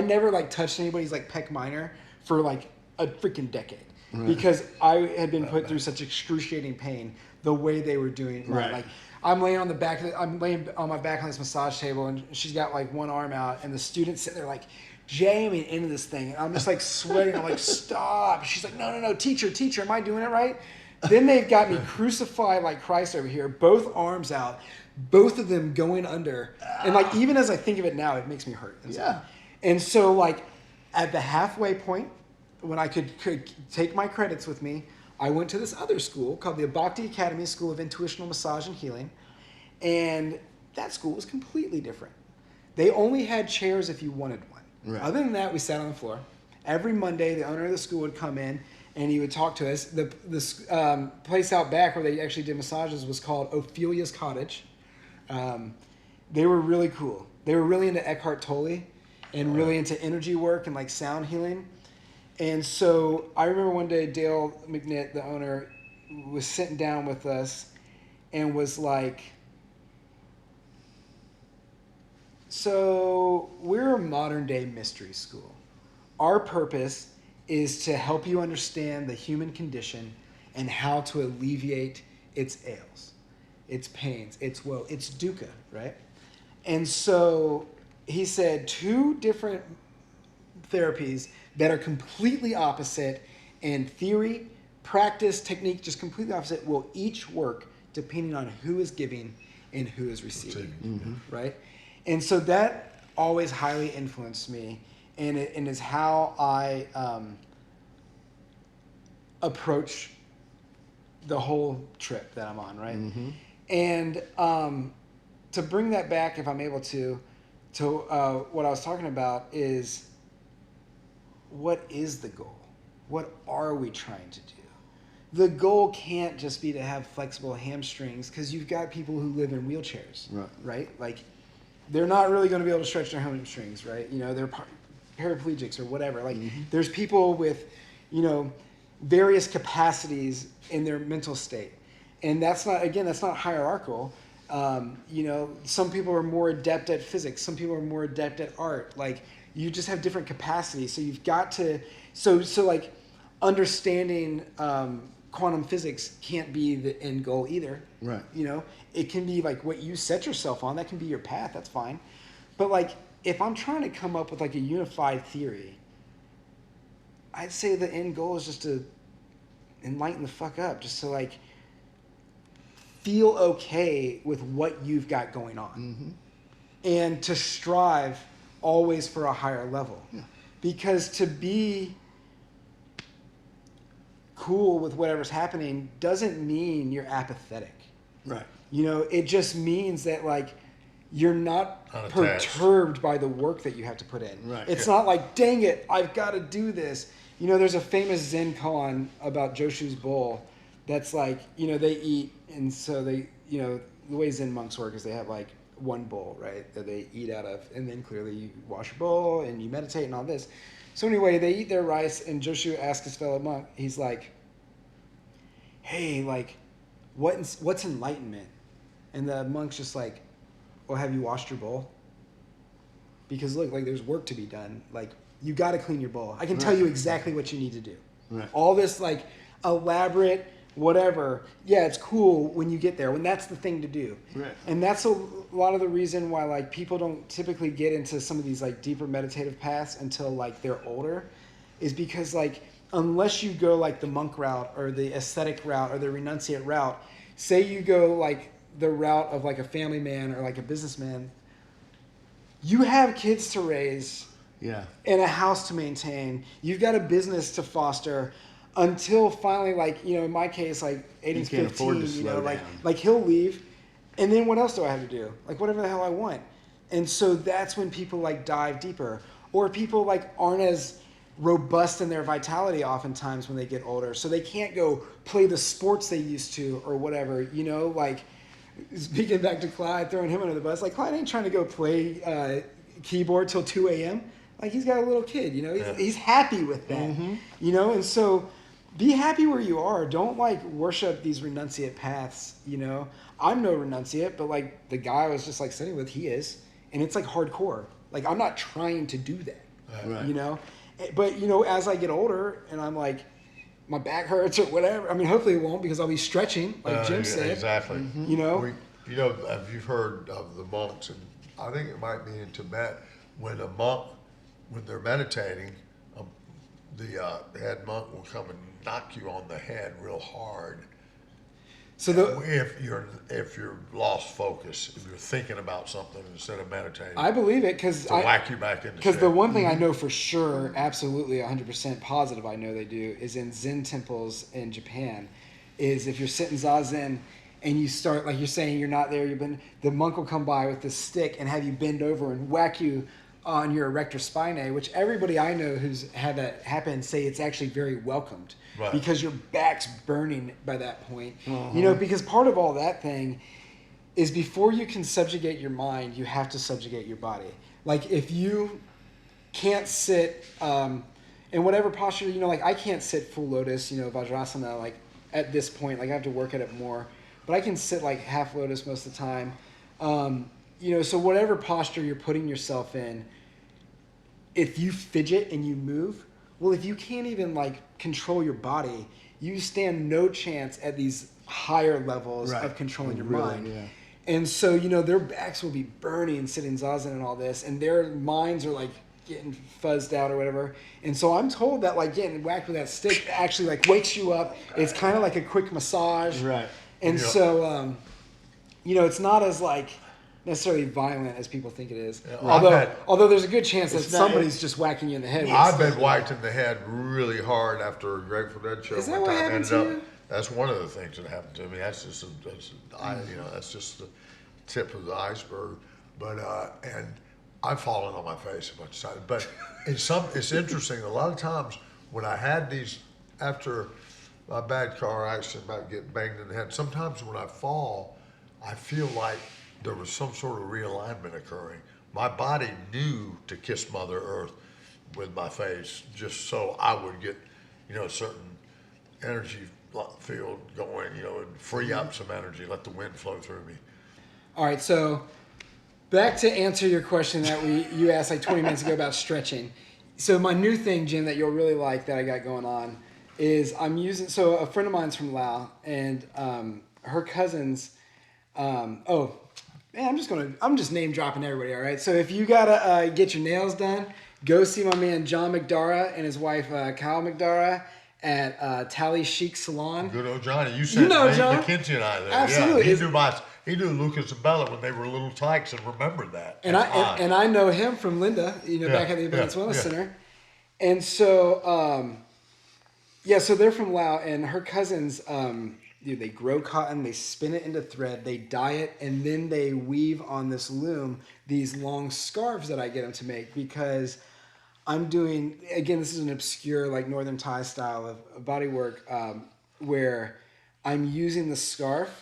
never like touched anybody's like pec minor for like a freaking decade. Right. Because I had been put through such excruciating pain the way they were doing. Right. Like I'm laying on my back on this massage table and she's got like one arm out and the student's sitting there like jamming into this thing. And I'm just like sweating. I'm like, stop. She's like, no, teacher, am I doing it right? Then they've got me crucified like Christ over here, both arms out, both of them going under. And like, even as I think of it now, it makes me hurt. Yeah. And so like at the halfway point, when I could take my credits with me, I went to this other school called the Bhakti Academy School of Intuitional Massage and Healing. And that school was completely different. They only had chairs if you wanted one. Right. Other than that, we sat on the floor. Every Monday, the owner of the school would come in and he would talk to us. This place out back where they actually did massages was called Ophelia's Cottage. They were really cool. They were really into Eckhart Tolle and really into energy work and like sound healing. And so I remember one day Dale McNitt, the owner, was sitting down with us and was like, so we're a modern day mystery school. Our purpose is to help you understand the human condition and how to alleviate its ails, its pains, its woe, its dukkha, right? And so he said 2 different therapies that are completely opposite in theory, practice, technique, just completely opposite, will each work depending on who is giving and who is receiving, right? And so that always highly influenced me, and is how I approach the whole trip that I'm on, right? And to bring that back, if I'm able to what I was talking about is, what is the goal? What are we trying to do? The goal can't just be to have flexible hamstrings because you've got people who live in wheelchairs, right? Like, they're not really going to be able to stretch their hamstrings, right? You know, they're paraplegics or whatever. Like, there's people with, you know, various capacities in their mental state. And that's not hierarchical. You know, some people are more adept at physics. Some people are more adept at art. Like, you just have different capacities. So you've got to, so like, understanding quantum physics can't be the end goal either. Right. You know, it can be like what you set yourself on. That can be your path. That's fine. But like, if I'm trying to come up with like a unified theory, I'd say the end goal is just to enlighten the fuck up, just to like feel okay with what you've got going on, and to strive always for a higher level. Yeah. Because to be cool with whatever's happening doesn't mean you're apathetic. Right. You know, it just means that like you're not Unattached. perturbed by the work that you have to put in. Right. It's not like, dang it, I've got to do this. You know, there's a famous Zen koan about Joshu's bowl that's like, you know, they eat, and so they, you know, the way Zen monks work is they have like one bowl, right, that they eat out of, and then clearly you wash your bowl and you meditate and all this. So anyway, they eat their rice, and Joshu asks his fellow monk, he's like, hey, like, what's enlightenment? And the monk's just like, well, have you washed your bowl? Because look, like, there's work to be done. Like, you got to clean your bowl. I can tell you exactly what you need to do. Right. All this like elaborate whatever, yeah, it's cool when you get there, when that's the thing to do. Right. And that's a lot of the reason why like people don't typically get into some of these like deeper meditative paths until like they're older, is because like unless you go like the monk route or the ascetic route or the renunciate route, say you go like the route of like a family man or like a businessman, you have kids to raise. Yeah. And a house to maintain. You've got a business to foster until finally, like, you know, in my case, like Aiden's You can't 15, afford to you know, slow like, down. like he'll leave. And then what else do I have to do? Like, whatever the hell I want. And so that's when people like dive deeper, or people like aren't as robust in their vitality oftentimes when they get older. So they can't go play the sports they used to or whatever, you know, like speaking back to Clyde, throwing him under the bus, like Clyde ain't trying to go play keyboard till 2 a.m. Like, he's got a little kid, you know, he's happy with that, you know, and so be happy where you are. Don't like worship these renunciate paths, you know. I'm no renunciate, but like the guy I was just like sitting with, he is, and it's like hardcore. Like, I'm not trying to do that, Right. you know, but you know, as I get older and I'm like, my back hurts or whatever. I mean, hopefully it won't, because I'll be stretching, like Jim said. Exactly. You know, You know, have you heard of the monks? And I think it might be in Tibet, when a monk, when they're meditating, the head monk will come and knock you on the head real hard. so If you're lost focus, if you're thinking about something instead of meditating, I believe it because to whack you back into Because shape. the one thing I know for sure, absolutely 100% positive I know they do, is in Zen temples in Japan, is if you're sitting zazen and you start, like you're saying, you're not there, the monk will come by with this stick and have you bend over and whack you on your erector spinae, which everybody I know who's had that happen say it's actually very welcomed. Right. Because your back's burning by that point. You know, because part of all that thing is before you can subjugate your mind, you have to subjugate your body. Like, if you can't sit in whatever posture, you know, like I can't sit full lotus, you know, Vajrasana, like at this point, like I have to work at it more, but I can sit like half lotus most of the time. You know, so whatever posture you're putting yourself in, if you fidget and you move, well, if you can't even like control your body, you stand no chance at these higher levels Right. of controlling your Really, mind. yeah. And so, you know, their backs will be burning sitting zazen and all this, and their minds are like getting fuzzed out or whatever. And so I'm told that like getting whacked with that stick actually like wakes you up. It's kind of like a quick massage. Right. And Yeah. so, you know, it's not as like necessarily violent as people think it is. Yeah, Although there's a good chance that It's not- somebody's just whacking you in the head. with a I've stick. been whacked in the head really hard after a Grateful Dead show. Is that one what time. happened Ended to up- you? That's one of the things that happened to me. That's just that's just the tip of the iceberg. But and I've fallen on my face a bunch of times. But it's interesting. A lot of times when I had these after a bad car accident, about getting banged in the head, sometimes when I fall, I feel like there was some sort of realignment occurring. My body knew to kiss Mother Earth with my face, just so I would get, you know, a certain energy field going, you know, and free up some energy, let the wind flow through me. All right, so back to answer your question that you asked like 20 minutes ago about stretching. So my new thing, Jim, that you'll really like that I got going on is I'm using. So a friend of mine's from Laos, and her cousins. Oh, man, I'm just name dropping everybody. All right. So if you gotta get your nails done, go see my man John McDara and his wife Kyle McDara at Tally Chic Salon. Good old Johnny. You sent know Nate John. McKenzie and I there. Absolutely. Yeah, he knew Lucas and Bella when they were little tykes and remembered that. And I know him from Linda, back at the Abundance Wellness Center. And so, so they're from Laos, and her cousins, they grow cotton, they spin it into thread, they dye it, and then they weave on this loom these long scarves that I get them to make because I'm doing, again, this is an obscure, like Northern Thai style of body work where I'm using the scarf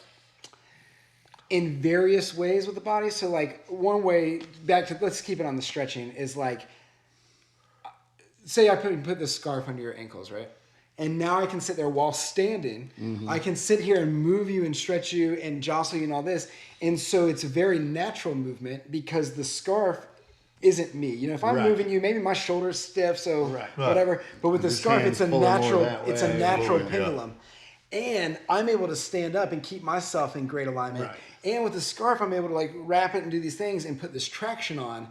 in various ways with the body. So like one way, let's keep it on the stretching, is like, say I put this scarf under your ankles, right? And now I can sit there while standing. Mm-hmm. I can sit here and move you and stretch you and jostle you and all this. And so it's a very natural movement because the scarf isn't me. If I'm moving you, maybe my shoulder's stiff, so whatever. But with the scarf, it's a natural pendulum. And I'm able to stand up and keep myself in great alignment. Right. And with the scarf, I'm able to like wrap it and do these things and put this traction on.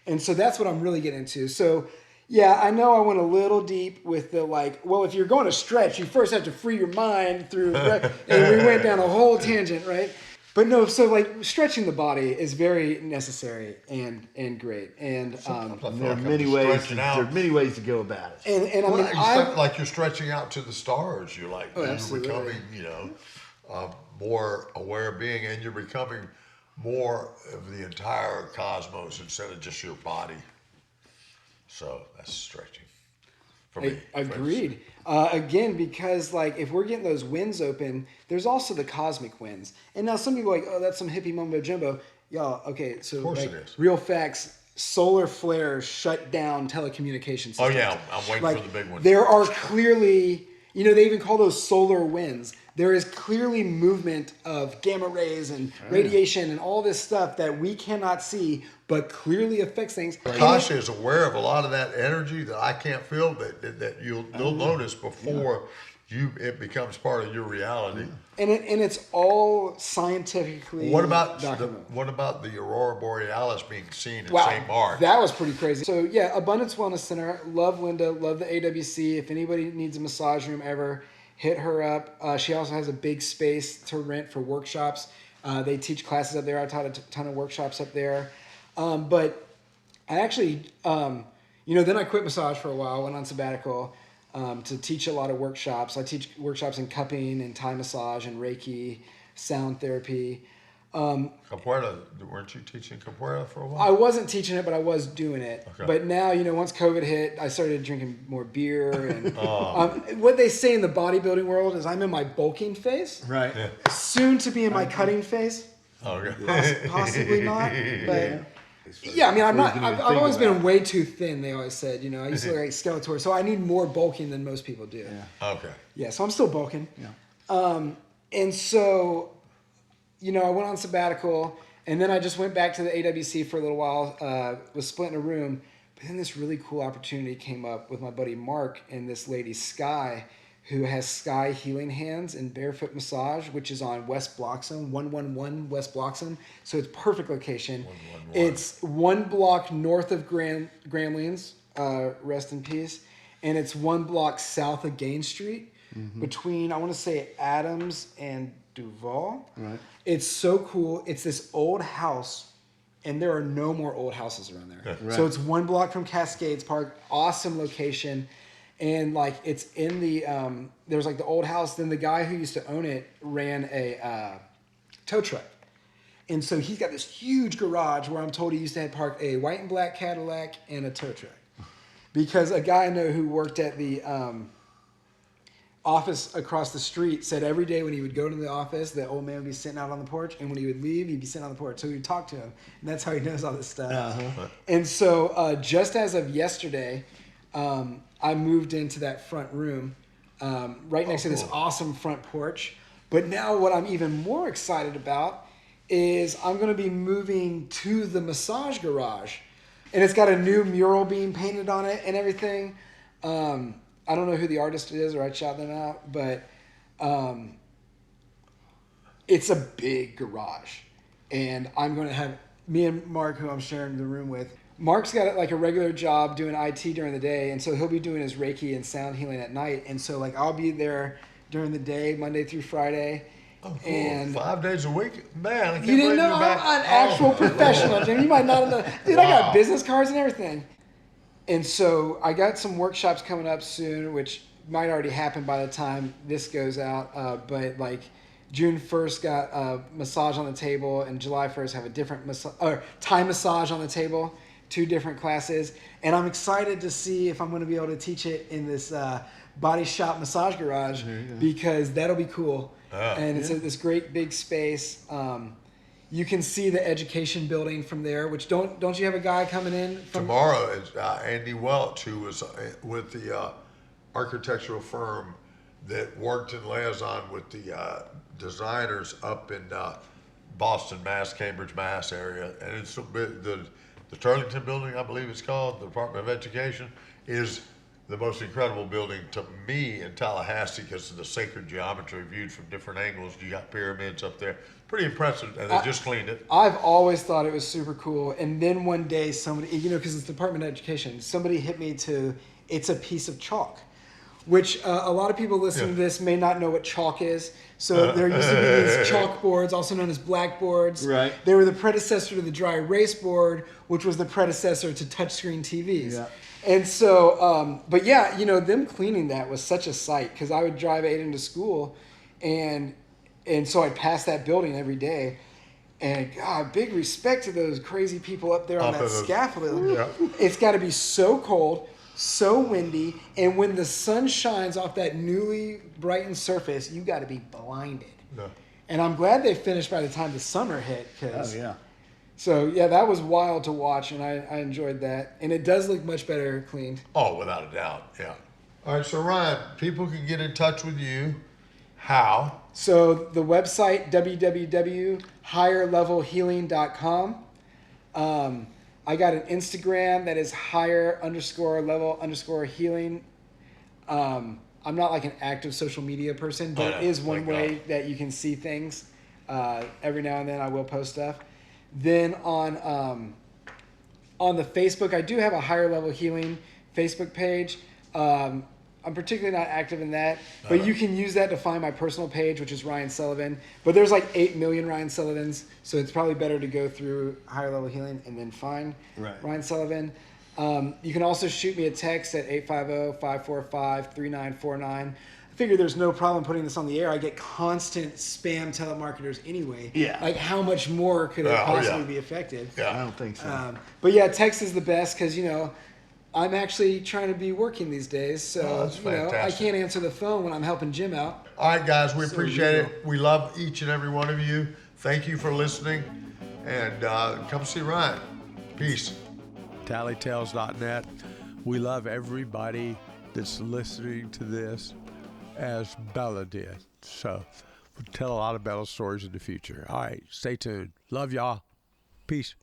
And so that's what I'm really getting into. So yeah, I know I went a little deep with the if you're going to stretch, you first have to free your mind through, and we went down a whole tangent, right? But no, so like stretching the body is very necessary and great. And there are many ways. There are many ways to go about it. And I mean, like you're stretching out to the stars. You're like you're becoming, more aware being, and you're becoming more of the entire cosmos instead of just your body. So that's stretching for me. Agreed. Again, because like if we're getting those winds open, there's also the cosmic winds. And now some people are like, oh, that's some hippie mumbo jumbo. Y'all, okay, so of course it is. Real facts, solar flares shut down telecommunication systems. Oh yeah, I'm waiting for the big one. There are clearly, they even call those solar winds. There is clearly movement of gamma rays and radiation and all this stuff that we cannot see, but clearly affects things. Akasha is aware of a lot of that energy that I can't feel that you'll notice before it becomes part of your reality. And it's all scientifically documented. What about the aurora borealis being seen in St. Mark? That was pretty crazy. So yeah, Abundance Wellness Center. Love Linda. Love the AWC. If anybody needs a massage room ever, hit her up. She also has a big space to rent for workshops. They teach classes up there. I taught a ton of workshops up there. But I actually, then I quit massage for a while, went on sabbatical to teach a lot of workshops. I teach workshops in cupping and Thai massage and Reiki, sound therapy. Capoeira, weren't you teaching capoeira for a while? I wasn't teaching it, but I was doing it. Okay. But now, once COVID hit, I started drinking more beer. And what they say in the bodybuilding world is I'm in my bulking phase. Right. Yeah. Soon to be in my cutting phase. Okay. Possibly not, but... Yeah, I mean, I've always been way too thin, they always said. I used to look like Skeletor, so I need more bulking than most people do. Yeah. Okay. Yeah, so I'm still bulking. Yeah. And so, I went on sabbatical, and then I just went back to the AWC for a little while, was split in a room, but then this really cool opportunity came up with my buddy Mark and this lady, Sky, who has Sky Healing Hands and Barefoot Massage, which is on West Bloxham, 111 West Bloxham. So it's perfect location. 111. It's 1 block north of Gramlians, rest in peace. And it's 1 block south of Gain Street, between, I want to say, Adams and Duval. Right. It's so cool. It's this old house, and there are no more old houses around there. Right. So it's 1 block from Cascades Park. Awesome location. And it's in the there's the old house. Then the guy who used to own it ran a tow truck, and so he's got this huge garage where I'm told he used to have parked a white and black Cadillac and a tow truck, because a guy I know who worked at the office across the street said every day when he would go to the office, the old man would be sitting out on the porch, and when he would leave, he'd be sitting on the porch. So he'd talk to him, and that's how he knows all this stuff. Uh-huh. And so just as of yesterday. I moved into that front room right next to this awesome front porch. But now what I'm even more excited about is I'm going to be moving to the massage garage, and it's got a new mural being painted on it and everything. I don't know who the artist is, or I'd shout them out, but it's a big garage, and I'm going to have me and Mark, who I'm sharing the room with. Mark's got like a regular job doing IT during the day, and so he'll be doing his Reiki and sound healing at night. And so like I'll be there during the day, Monday through Friday. Oh, cool. And 5 days a week? Man, I can't you didn't believe know you're I'm back. an actual professional, Jim. You might not have known. Dude, I Wow. got business cards and everything. And so I got some workshops coming up soon, which might already happen by the time this goes out. But like June 1st got a massage on the table, and July 1st have a different Thai massage on the table, 2 different classes. And I'm excited to see if I'm going to be able to teach it in this body shop massage garage, because that'll be cool. And it's this great big space. You can see the education building from there, which don't you have a guy coming in from Tomorrow is Andy Welch, who was with the architectural firm that worked in liaison with the designers up in Boston, Mass, Cambridge, Mass area. And it's the Turlington building, I believe it's called, the Department of Education, is the most incredible building to me in Tallahassee because of the sacred geometry viewed from different angles. You got pyramids up there. Pretty impressive, and they just cleaned it. I've always thought it was super cool. And then one day somebody, because it's the Department of Education, somebody hit me to, it's a piece of chalk, which a lot of people listening to this may not know what chalk is. So there used to be these chalkboards, also known as blackboards. Right. They were the predecessor to the dry erase board, which was the predecessor to touchscreen TVs. Yeah. And so, but yeah, them cleaning that was such a sight, because I would drive Aiden to school, and so I'd pass that building every day. And God, big respect to those crazy people up there on that scaffolding. Yeah. It's got to be so cold, so windy, and when the sun shines off that newly brightened surface, you got to be blinded. Yeah. And I'm glad they finished by the time the summer hit. Oh, yeah. So, yeah, that was wild to watch, and I enjoyed that. And it does look much better cleaned. Oh, without a doubt, yeah. All right, so Ryan, people can get in touch with you. How? So the website, www.higherlevelhealing.com. I got an Instagram that is higher_level_healing. I'm not like an active social media person, but it is one way that you can see things. Every now and then I will post stuff. Then on the Facebook, I do have a Higher Level Healing Facebook page. I'm particularly not active in that, but you can use that to find my personal page, which is Ryan Sullivan. But there's like 8 million Ryan Sullivans, so it's probably better to go through Higher Level Healing and then find Ryan Sullivan. You can also shoot me a text at 850-545-3949. I figure there's no problem putting this on the air. I get constant spam telemarketers anyway. Yeah. Like, how much more could it possibly be affected? Yeah. I don't think so. But yeah, text is the best, because, I'm actually trying to be working these days, so that's I fantastic. can't answer the phone when I'm helping Jim out. All right, guys, we So appreciate real. it. We love each and every one of you. Thank you for listening, and come see Ryan. Peace. tallytales.net. We love everybody that's listening to this, as Bella did. So we'll tell a lot of Bella stories in the future. All right, stay tuned. Love y'all. Peace.